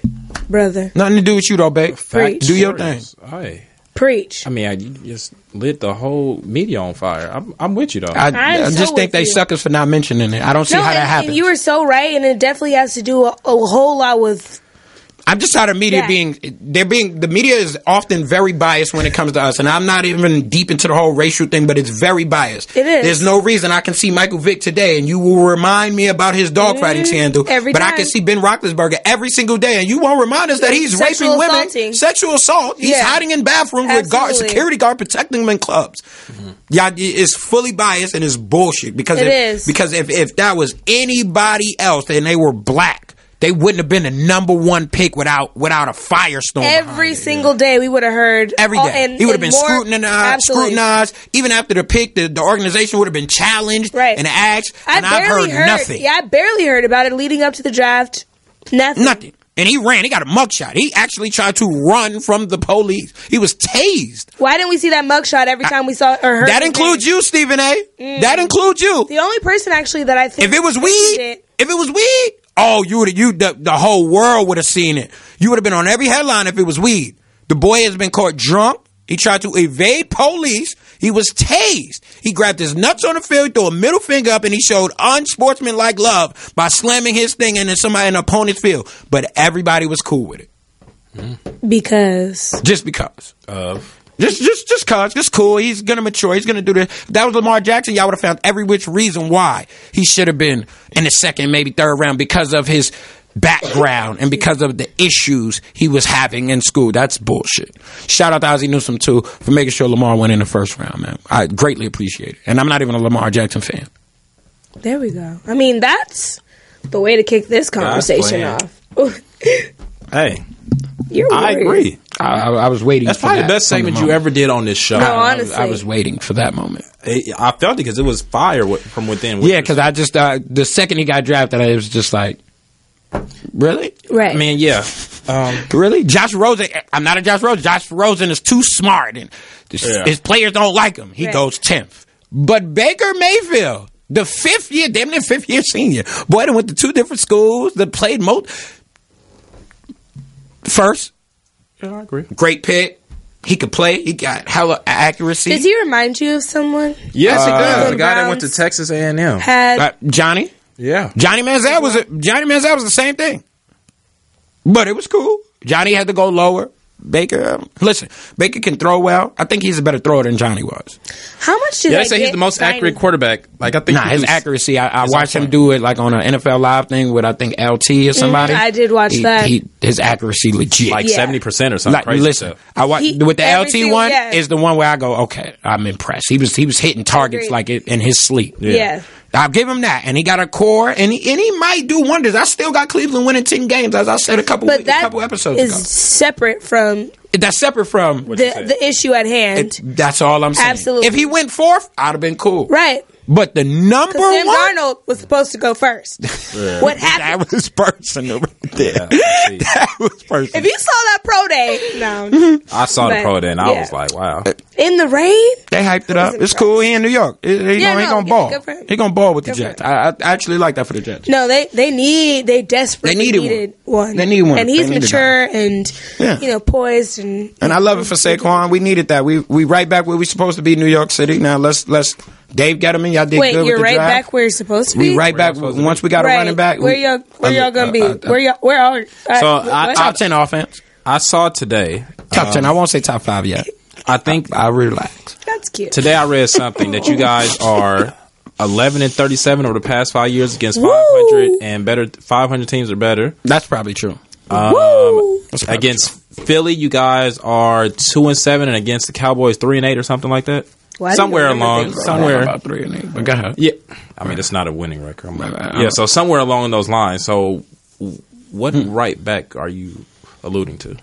brother. Nothing to do with you, though, babe. Preach. Do your thing. Hey. Preach. I mean, you just lit the whole media on fire. I'm with you, though. I just think they suckers for not mentioning it. I don't see how that happens. And you were so right, and it definitely has to do a whole lot with I'm just tired of media the media is often very biased when it comes to us, and I'm not even deep into the whole racial thing, but it's very biased. It is. There's no reason I can see Michael Vick today, and you will remind me about his dogfighting scandal, every but time. I can see Ben Roethlisberger every single day, and you won't remind us that he's raping women, sexual assault. He's hiding in bathrooms with security guard protecting them in clubs. Yeah, it's fully biased and it's bullshit because if that was anybody else and they were black, they wouldn't have been the number one pick without a firestorm. Every single day we would have heard. Every day. He would have been scrutinized. Even after the pick, the organization would have been challenged and asked. And I've heard nothing. Yeah, I barely heard about it leading up to the draft. Nothing. And he ran. He got a mugshot. He actually tried to run from the police. He was tased. Why didn't we see that mugshot every time we saw or heard? That includes you, Stephen A. That includes you. The only person actually that I think if it was weed, oh, the whole world would have seen it. You would have been on every headline if it was weed. The boy has been caught drunk. He tried to evade police. He was tased. He grabbed his nuts on the field, threw a middle finger up, and he showed unsportsmanlike love by slamming his thing into somebody in the opponent's field. But everybody was cool with it. Just because. Just cause. Just cool. He's going to mature. He's going to do this. If that was Lamar Jackson, y'all would have found every which reason why he should have been in the second, maybe third round because of his background and because of the issues he was having in school. That's bullshit. Shout out to Ozzie Newsome, too, for making sure Lamar went in the first round, man. I greatly appreciate it. And I'm not even a Lamar Jackson fan. There we go. I mean, that's the way to kick this conversation off. Hey. I agree. I was waiting. That's probably the best segment you ever did on this show. No, honestly, I was waiting for that moment. I felt it because it was fire from within. Yeah, because I just the second he got drafted, it was just like, really? Right. I mean, yeah. Really? Josh Rosen. I'm not a Josh Rosen. Josh Rosen is too smart, and his players don't like him. He goes 10th. But Baker Mayfield, the fifth year senior, boy, they went to two different schools that played first. Yeah, I agree. Great pick. He could play. He got hella accuracy. Does he remind you of someone? Yes, he does. The guy that went to Texas A&M. Johnny? Yeah. Johnny Manziel was the same thing. But it was cool. Johnny had to go lower. Baker, listen, Baker can throw well. I think he's a better thrower than Johnny was. How much did they say he's the most accurate quarterback? Like I think his accuracy. I watched him do it like on an NFL Live thing with I think LT or somebody. I did watch that. His accuracy legit, like 70% or something. Like, crazy listen, stuff. I watched with the LT one is the one where I go, okay, I'm impressed. He was hitting targets like it in his sleep. Yeah. I'll give him that, and he got a core, and he might do wonders. I still got Cleveland winning 10 games, as I said a couple episodes ago. Separate from. That's separate from the issue at hand. That's all I'm saying. Absolutely. If he went fourth, I'd have been cool. Right. But the number one, Sam Darnold was supposed to go first. Yeah. What happened? That was personal. That was personal. If you saw that pro day, no. I saw the pro day and I was like, wow. In the rain? They hyped it up. It's cool. He in New York. He gonna ball. He gonna ball with the Jets. I actually like that for the Jets. No, they desperately needed one. They need one. And he's mature and poised and I love it for Saquon. We needed that. We right back where we supposed to be, New York City. Now let's Dave Gettleman, y'all did good with the draft. Wait, you're right back where you're supposed to be? We right back once we got a running back. Where y'all gonna be? Where are top 10 offense. I saw today. Top 10. I won't say top 5 yet. I think I'll relax. That's cute. Today I read something that you guys are 11-37 over the past 5 years against 500 and better. 500 teams or better. That's probably true. Against Philly, you guys are 2-7, and against the Cowboys 3-8 or something like that. Somewhere along, about 3-8. But go ahead. Yeah, I mean it's not a winning record. So somewhere along those lines. So, what right back are you alluding to?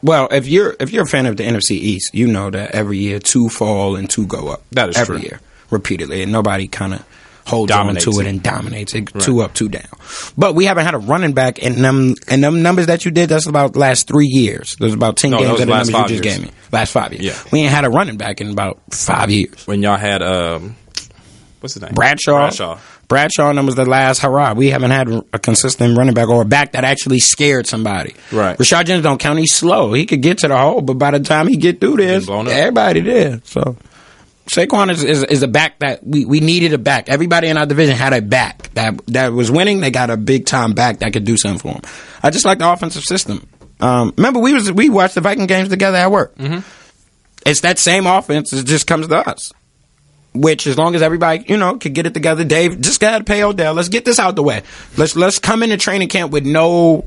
Well, if you're a fan of the NFC East, you know that every year 2 fall and 2 go up. That is every true. year, repeatedly, and nobody kind of holds on to it and dominates it. Right. 2 up, 2 down. But we haven't had a running back in them numbers that you did. That's about the last 3 years. There's about 10 games that the numbers you just gave me. Last 5 years. Yeah. We ain't had a running back in about 5 years. When y'all had what's his name? Bradshaw, and that was the last hurrah. We haven't had a consistent running back or a back that actually scared somebody. Right. Rashad Jennings don't count. He's slow. He could get to the hole, but by the time he get through this, everybody there. So Saquon is a back that we needed a back. Everybody in our division had a back that was winning. They got a big time back that could do something for them. I just like the offensive system. Remember, we watched the Viking games together at work. Mm-hmm. It's that same offense. It just comes to us. Which, as long as everybody, could get it together, Dave, just gotta pay Odell. Let's get this out the way. Let's come into training camp with no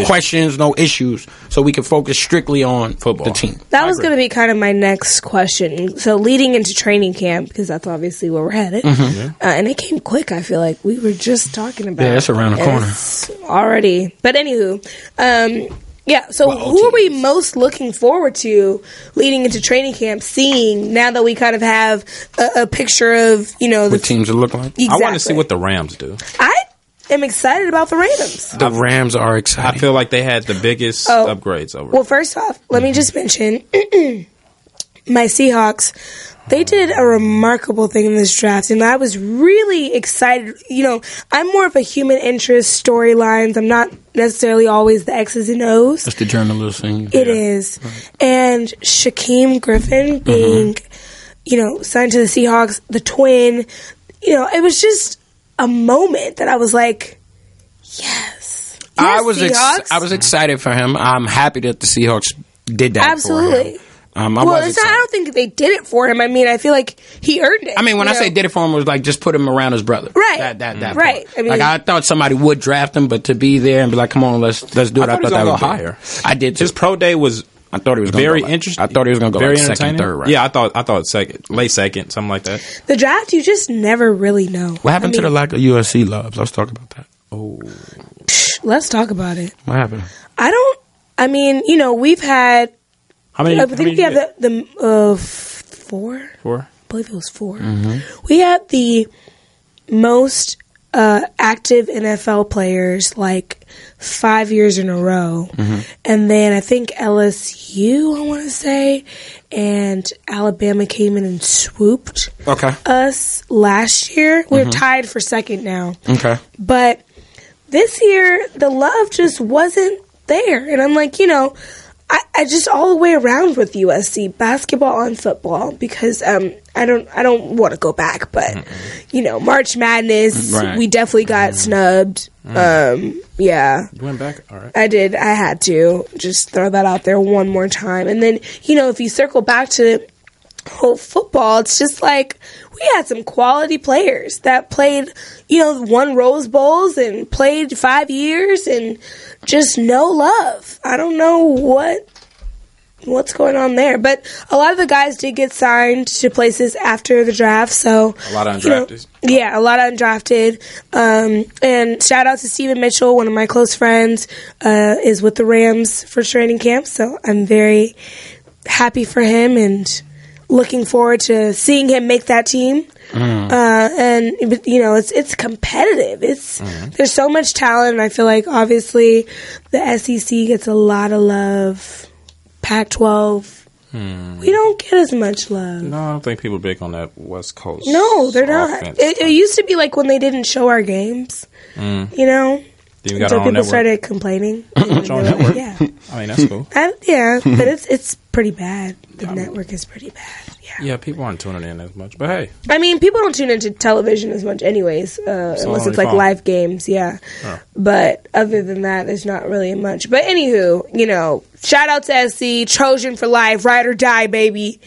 questions, no issues, so we can focus strictly on football. The team. That was going to be kind of my next question. So leading into training camp, because that's obviously where we're headed, and it came quick. I feel like we were just talking about. Yeah, it's around the corner already. But anywho, so who are we most looking forward to leading into training camp, seeing now that we kind of have a picture of, what teams are looking like? Exactly. I want to see what the Rams do. I am excited about the Rams. The Rams are exciting. I feel like they had the biggest upgrades over. Well, first off, let me just mention my Seahawks. They did a remarkable thing in this draft, and I was really excited. I'm more of a human interest storylines. I'm not necessarily always the X's and O's. That's the journalist thing. It is. Right. And Shaquem Griffin being, signed to the Seahawks, the twin, it was just a moment that I was like, yes. I was excited for him. I'm happy that the Seahawks did that. Absolutely. For him. I don't think they did it for him. I mean, I feel like he earned it. I mean, when I say did it for him, it was like just put him around his brother. Right. That right. I mean, I thought somebody would draft him, but to be there and be like, come on, let's do it. I thought that would go higher. I did too. His pro day was. I thought he was very interesting. I thought he was going to go like second, third round. Yeah, I thought second, late second, something like that. The draft, you just never really know. What happened to the lack of USC loves? Let's talk about that. Oh, let's talk about it. What happened? We've had. How many? I think we have the 4. 4. I believe it was 4. Mm-hmm. We had the most active NFL players 5 years in a row, and then I think LSU, I want to say, and Alabama came in and swooped us last year. We're tied for second now. Okay, but this year the love just wasn't there, and I'm like, I just all the way around with USC basketball and football, because I don't want to go back, but March Madness, we definitely got snubbed. Yeah, you went back. All right, I did. I had to just throw that out there one more time, and then if you circle back to whole football, it's just like we had some quality players that played, won Rose Bowls and played 5 years, and just no love. I don't know what's going on there, but a lot of the guys did get signed to places after the draft, so a lot of undrafted. A lot of undrafted. And shout out to Steven Mitchell, one of my close friends, is with the Rams for training camp, so I'm very happy for him and looking forward to seeing him make that team. And it's competitive. There's so much talent, and I feel like obviously the SEC gets a lot of love. Pac-12, we don't get as much love. No, I don't think people are big on that West Coast. No, they're not. It used to be like when they didn't show our games, So people started complaining. Network. Yeah, I mean that's cool. But it's pretty bad. The network is pretty bad. Yeah, people aren't tuning in as much. But hey, I mean, people don't tune into television as much, anyways, unless it's like live games. Yeah, but other than that, there's not really much. But anywho, shout out to SC Trojan for life, ride or die, baby.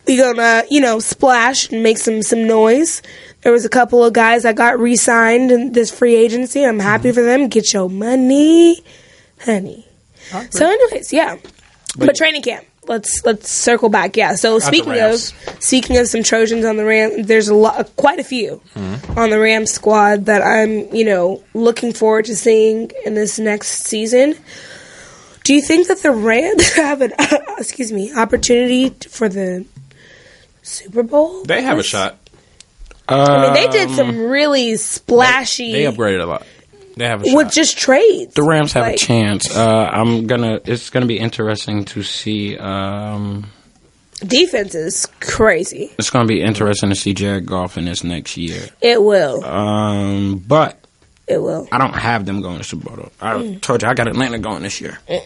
We gonna splash and make some noise. There was a couple of guys that got re-signed in this free agency. I'm happy for them. Get your money, honey. So, anyways, but training camp. Let's circle back. Yeah. So speaking of some Trojans on the Rams, there's quite a few on the Rams squad that I'm looking forward to seeing in this next season. Do you think that the Rams have an opportunity for the Super Bowl? They have a shot. I mean, they did some really splashy. They upgraded a lot. They have a shot. With just trades. The Rams have a chance. It's gonna be interesting to see. Defense is crazy. It's gonna be interesting to see Jared Goff in this next year. It will. But it will. I don't have them going to Super Bowl. I told you I got Atlanta going this year. I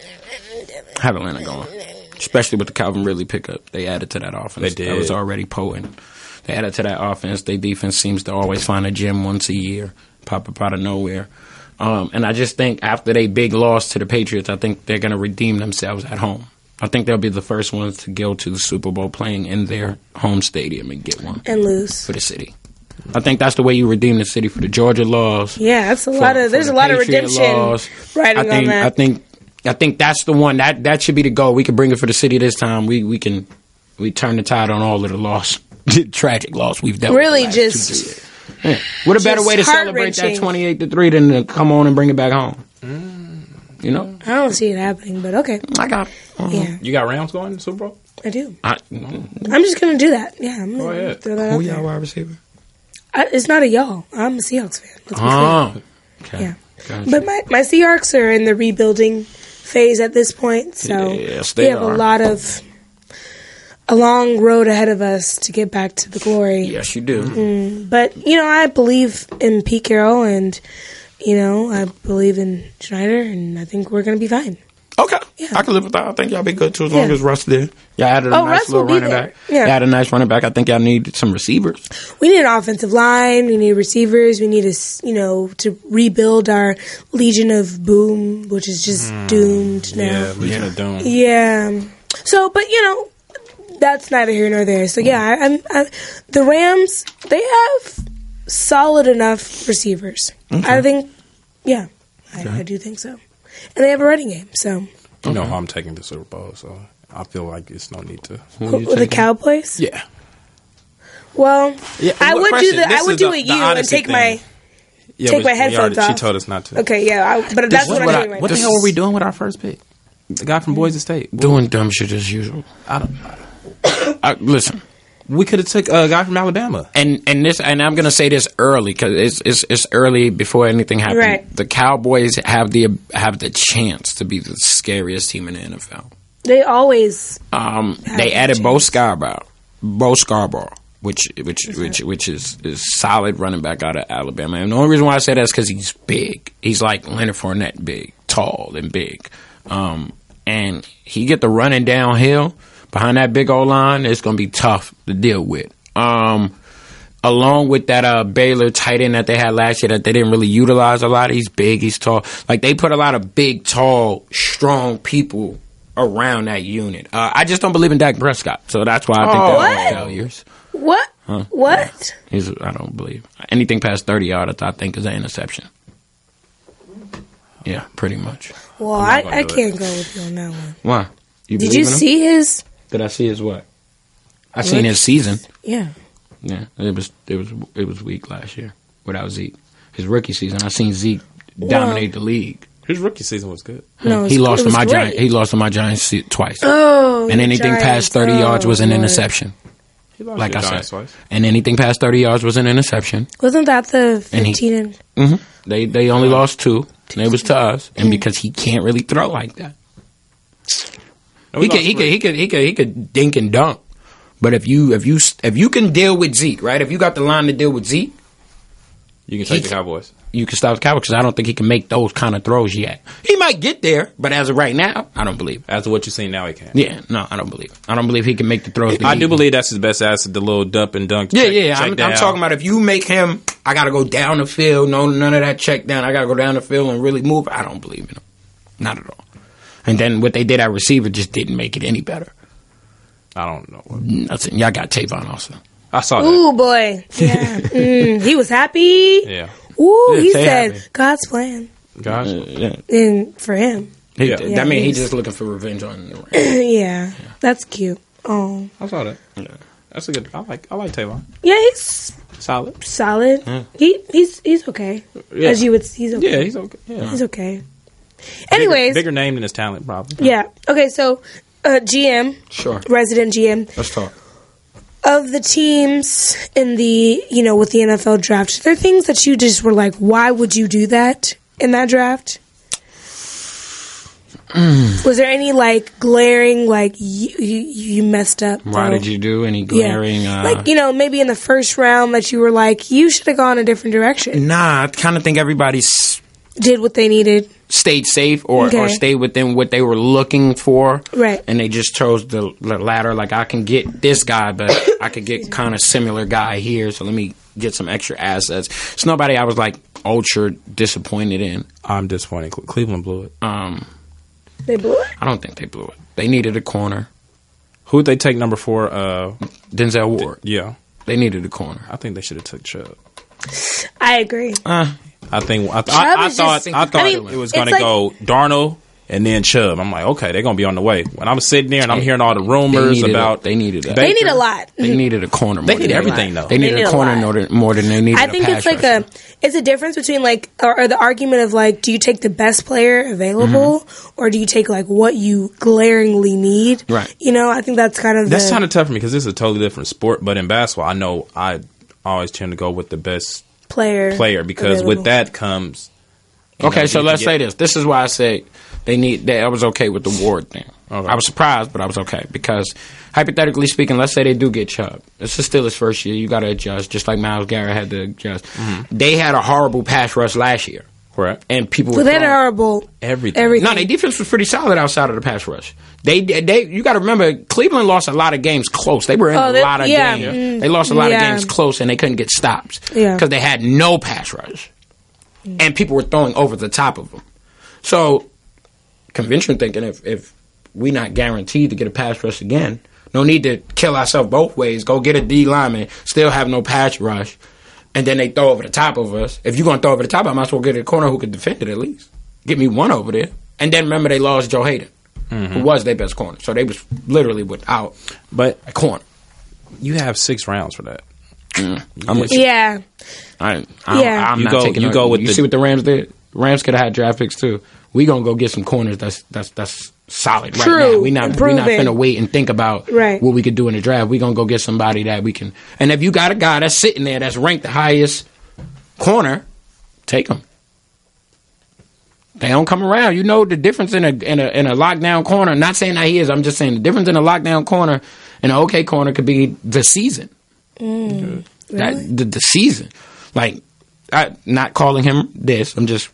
have Atlanta going, especially with the Calvin Ridley pickup. They added to that offense. They did. That was already potent. They added to that offense. Their defense seems to always find a gem once a year, pop up out of nowhere. And I just think after they big loss to the Patriots, I think they're going to redeem themselves at home. I think they'll be the first ones to go to the Super Bowl playing in their home stadium and get one. And lose. For the city. I think that's the way you redeem the city for the Georgia loss. Yeah, that's there's a lot of redemption riding on that. I think that's the one. That should be the goal. We can bring it for the city this time. We turn the tide on all of the loss. Tragic loss we've dealt with. Really just... Yeah. What a better way to celebrate that 28-3 than to come on and bring it back home? You know? I don't see it happening, but okay. I got it. Yeah. You got Rams going to the Super Bowl? I do. I'm just going to do that. Yeah, I'm going to throw that out Who there. y'all wide receiver? It's not a y'all. I'm a Seahawks fan. Let's be clear. Okay. Yeah. Gotcha. But my Seahawks are in the rebuilding phase at this point, so yes, we have a long road ahead of us to get back to the glory. Yes, you do. But, I believe in Pete Carroll and, I believe in Schneider, and I think we're going to be fine. Okay. Yeah. I can live with that. I think y'all be good too as long as Russ there. Y'all added a nice Russ little will be running there. back. Yeah. Y'all added a nice running back. I think y'all need some receivers. We need an offensive line. We need receivers. We need to rebuild our Legion of Boom, which is just doomed now. Yeah, Legion of Doom. Yeah. So, but that's neither here nor there. So yeah, the Rams, they have solid enough receivers. Okay. I think, I do think so. And they have a running game. So You know how I'm taking the Super Bowl, so I feel like it's no need to. the Cowboys. Yeah. Well, Yeah, I would question. do the. This I would is do the- it the you and honesty take thing. my headphones off. She told us not to. Okay, yeah, but that's what I'm doing right What now. the hell were we doing with our first pick? The guy from Boise State. Doing dumb shit as usual. Listen. We could have took a guy from Alabama. And I'm gonna say this early because it's early before anything happens. Right. The Cowboys have the chance to be the scariest team in the NFL. They always. They added Bo Scarborough, which is solid running back out of Alabama. And the only reason why I say that is because he's big. He's like Leonard Fournette, big, tall, and big. And he get the running downhill. Behind that big old line, it's going to be tough to deal with. Along with that Baylor tight end that they had last year that they didn't really utilize a lot. He's big, he's tall. Like, they put a lot of big, tall, strong people around that unit. I just don't believe in Dak Prescott, so that's why I think they're all failures. What? Huh? What? I don't believe. Anything past 30 yards, I think, is an interception. Yeah, pretty much. Well, I can't go with you on that one. Why? Did you see his? Did I see his what? I seen his season. Yeah. Yeah, it was weak last year without Zeke. His rookie season, I seen Zeke dominate the league. His rookie season was good. No, He lost to my great. Giants. He lost to my Giants twice. Oh, and anything past 30 yards was an interception. He lost Like to I the Giants said, twice. and anything past 30 yards was an interception. Wasn't that the 15? They only lost 2, and it was to us, and because he can't really throw like that. He could dink and dunk, but if you can deal with Zeke, right? If you got the line to deal with Zeke, You can take the Cowboys. You can stop the Cowboys because I don't think he can make those kind of throws yet. He might get there, but as of right now, I don't believe it. As of what you're seeing now, he can. Yeah, no, I don't believe it. I don't believe he can make the throws. I do believe that's his best asset, the little dump and dunk. I'm talking about if you make him, I got to go down the field. No, none of that check down. I got to go down the field and really move. I don't believe in him. Not at all. And then what they did at receiver just didn't make it any better. I don't know. Nothing. Y'all got Tavon also. I saw that. Ooh, boy. Yeah. He was happy. Yeah. Ooh, he happy. said, God's plan. Gosh. And for him. That means he's just looking for revenge on the Rams. Yeah. That's cute. Oh. I saw that. Yeah. That's a good. I like Tavon. Yeah, he's Solid. Yeah. He's okay. Yeah. As you would, he's okay. Yeah, he's okay. Yeah. He's okay. Anyways, bigger name than his talent, probably. Yeah. Okay. So, GM. Sure. Resident GM. Let's talk. Of the teams in the, with the NFL draft, are there things that you just were like, why would you do that in that draft? Was there any glaring you messed up? Why did you do any glaring? Yeah. Maybe in the first round that you were like, you should have gone a different direction. Nah, I kind of think everybody did what they needed, stayed safe, or stayed within what they were looking for. Right. And they just chose the latter. Like, I can get this guy, but I could get kind of similar guy here, so let me get some extra assets. It's nobody I was like, ultra disappointed in. I'm disappointed. Cleveland blew it. They blew it? I don't think they blew it. They needed a corner. Who would they take number 4? Denzel Ward. Yeah. They needed a corner. I think they should have took Chubb. I agree. I thought it was going to like, go Darnold and then Chubb. I'm like, okay, they're going to be on the way. When I'm sitting there and I'm hearing all the rumors about... They needed a... They need a lot. They needed a corner more. They need everything, though. They needed a corner more than they needed a pass I think it's like rusher. it's a difference between like, or the argument of like, do you take the best player available or do you take like what you glaringly need? Right. You know, I think that's kind of kind of tough for me because this is a totally different sport. But in basketball, I know I always tend to go with the best player because available. with that comes... Okay, so let's say this. This is why I say I was okay with the Ward thing. Okay. I was surprised, but I was okay because hypothetically speaking, let's say they do get Chubb. This is still his first year. You got to adjust, just like Myles Garrett had to adjust. They had a horrible pass rush last year. Correct. And people So were they had a throwing horrible everything. No, their defense was pretty solid outside of the pass rush. They you got to remember, Cleveland lost a lot of games close. They were in a lot of games. They lost a lot of games close, and they couldn't get stops because they had no pass rush, and people were throwing over the top of them. So, conventional thinking, if we not guaranteed to get a pass rush again, no need to kill ourselves both ways. Go get a D lineman, still have no pass rush, and then they throw over the top of us. If you're going to throw over the top, I might as well get a corner who could defend it at least. Get me one over there. And then remember they lost Joe Hayden, who was their best corner. So they was literally without a corner. You have 6 rounds for that. I'm with you. Yeah. I'm You not go- taking you go with you the- see what the Rams did? Rams could have had draft picks too. We gonna go get some corners that's solid right now. We not finna wait and think about what we could do in the draft. We gonna go get somebody that we can. And if you got a guy that's sitting there that's ranked the highest corner, take him. They don't come around. You know the difference in a lockdown corner. Not saying that he is. I'm just saying the difference in a lockdown corner and an okay corner could be the season. Really? The season. Like, not calling him this. I'm just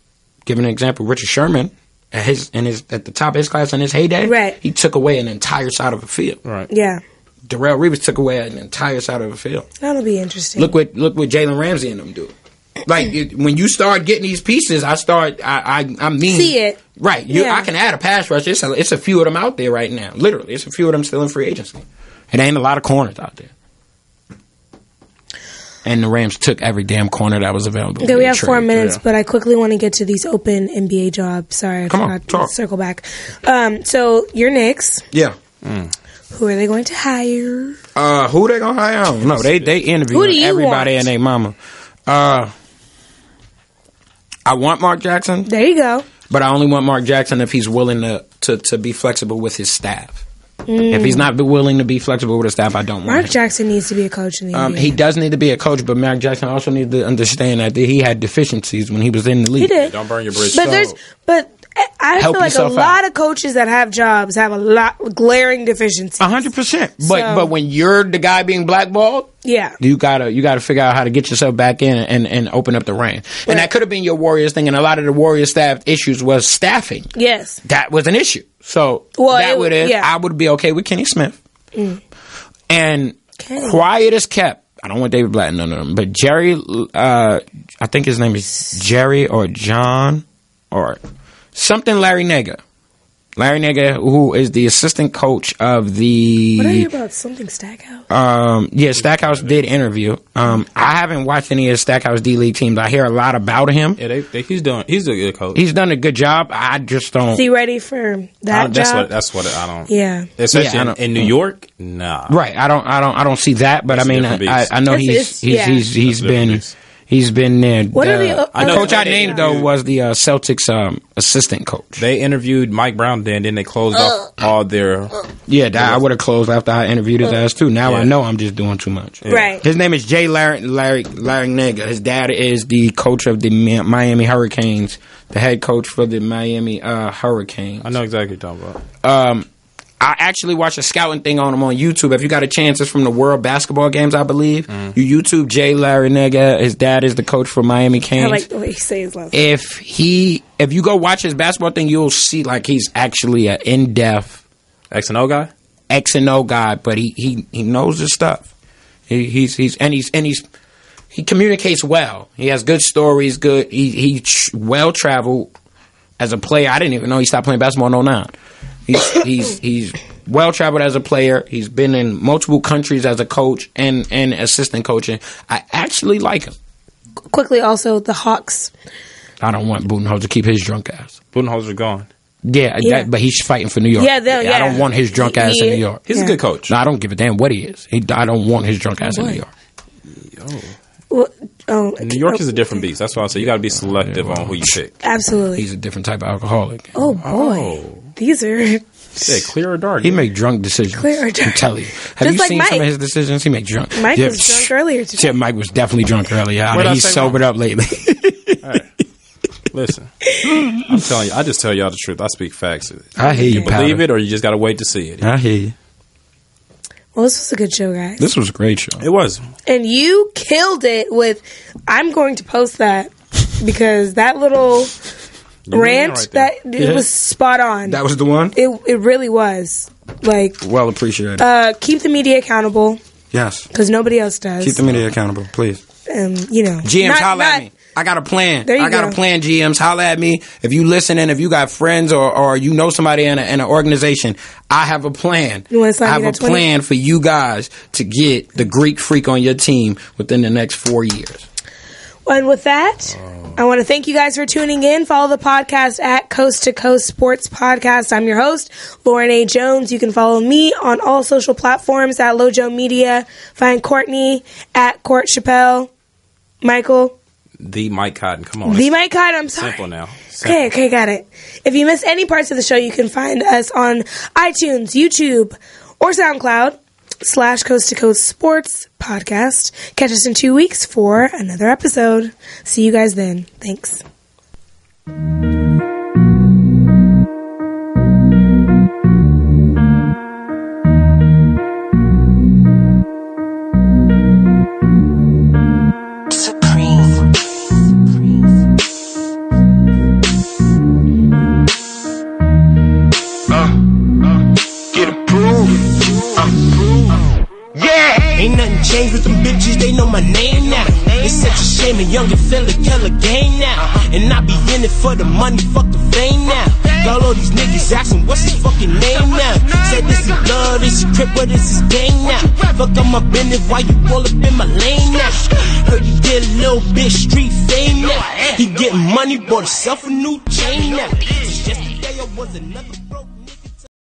giving an example. Richard Sherman, at the top of his class in his heyday, he took away an entire side of a field. Right. Yeah. Darrelle Reeves took away an entire side of a field. That'll be interesting. Look what Jalen Ramsey and them do. Like, when you start getting these pieces, I mean, see it. Right. I can add a pass rush. It's a few of them out there right now. Literally, it's a few of them still in free agency. It ain't a lot of corners out there. And the Rams took every damn corner that was available. Okay, we have 4 minutes, but I quickly want to get to these open NBA jobs. Sorry, I forgot to circle back. So, your Knicks. Yeah. Who are they going to hire? Who they gonna hire? I don't know. They interviewed everybody and their mama. I want Mark Jackson. There you go. But I only want Mark Jackson if he's willing to be flexible with his staff. If he's not willing to be flexible with his staff, I don't want Mark him. Jackson needs to be a coach in the NBA. He does need to be a coach, but Mark Jackson also needs to understand that he had deficiencies when he was in the league. He did. Don't burn your bridge. But I feel like a lot of coaches that have jobs have a lot of glaring deficiencies. 100%. But when you're the guy being blackballed, you gotta figure out how to get yourself back in and open up the reign. And that could have been your Warriors thing. And a lot of the Warriors staff issues was staffing. Yes, that was an issue. So I would be okay with Kenny Smith. And quiet as kept. I don't want David Blatt, none of them. But Jerry, I think his name is Jerry or John or something Larry Nega. Larry Nega, who is the assistant coach of the... What are you about? Something Stackhouse? Stackhouse did interview. I haven't watched any of Stackhouse D-League teams. I hear a lot about him. Yeah, he's a good coach. He's done a good job. I just don't... Is he ready for that job? That's what I don't... Yeah. Especially in New York? Nah. Right. I don't see that, but That's I mean, I know he's been there. What are the coach I named though was the Celtics assistant coach. They interviewed Mike Brown then they closed off all their... I would have closed after I interviewed his ass too. Now I know I'm just doing too much. Yeah. Right. His name is Jay Larry Nega. His dad is the coach of the Miami Hurricanes, the head coach for the Miami Hurricanes. I know exactly what you're talking about. I actually watched a scouting thing on him on YouTube. If you got a chance, it's from the World Basketball Games, I believe. You YouTube Jay Larry Nega. His dad is the coach for Miami Canes. I like the way you say his last name. If you go watch his basketball thing, you'll see like he's actually an in-depth X and O guy, but he knows his stuff. He's he communicates well. He has good stories. Good. He well traveled as a player. I didn't even know he stopped playing basketball in 09. He's well traveled as a player. He's been in multiple countries as a coach and assistant coaching. I actually like him. Quickly, also the Hawks. I don't want Budenholzer to keep his drunk ass. Budenholzer gone. Yeah. But he's fighting for New York. Yeah, I don't want his drunk ass in New York. He's a good coach. No, I don't give a damn what he is. I don't want his drunk ass in New York. Well, New York is a different beast. That's why I say you got to be selective on who you pick. Absolutely. He's a different type of alcoholic. Oh boy, these are. Yeah, clear or dark. He make drunk decisions. Clear or dark. I'm telling you. Have you seen some of his decisions? He make drunk. Mike was drunk earlier today. Yeah, Mike was definitely drunk earlier. He's sobered up lately. Hey, listen, I'm telling you. I just tell y'all the truth. I speak facts. I hear you, believe it, or you just got to wait to see it. I hear you. Well, this was a good show, guys. This was a great show. It was. And you killed it with. I'm going to post that because that little rant it was spot on. That was the one? It really was. Like, well appreciated. Keep the media accountable. Yes. Because nobody else does. Keep the media accountable, please. GMs, holla at me. I got a plan. I got a plan, GMs. Holla at me. If you listening, if you got friends or you know somebody in an organization, I have a plan. You want to I have a plan for you guys to get the Greek freak on your team within the next 4 years. And with that, I want to thank you guys for tuning in. Follow the podcast at Coast to Coast Sports Podcast. I'm your host, Lauren A. Jones. You can follow me on all social platforms at Lojo Media. Find Courtney at Court Chappelle. Michael. The Mike Cotton. Come on. The Mike Cotton. I'm sorry. Simple now. Simple. Okay, got it. If you miss any parts of the show, you can find us on iTunes, YouTube, or SoundCloud / Coast to Coast Sports Podcast. Catch us in 2 weeks for another episode. See you guys then. Thanks. Ain't nothing changed with them bitches, they know my name now. It's such a shame a younger fella kill a game now. And I be in it for the money, fuck the fame now. Got all these niggas asking what's his fucking name now. Said this is blood, this is crip, but this is gang now. Fuck up my business while you all up in my lane now. Heard you did a little bit street fame now. He getting money, bought himself a new chain now. Just yesterday I was another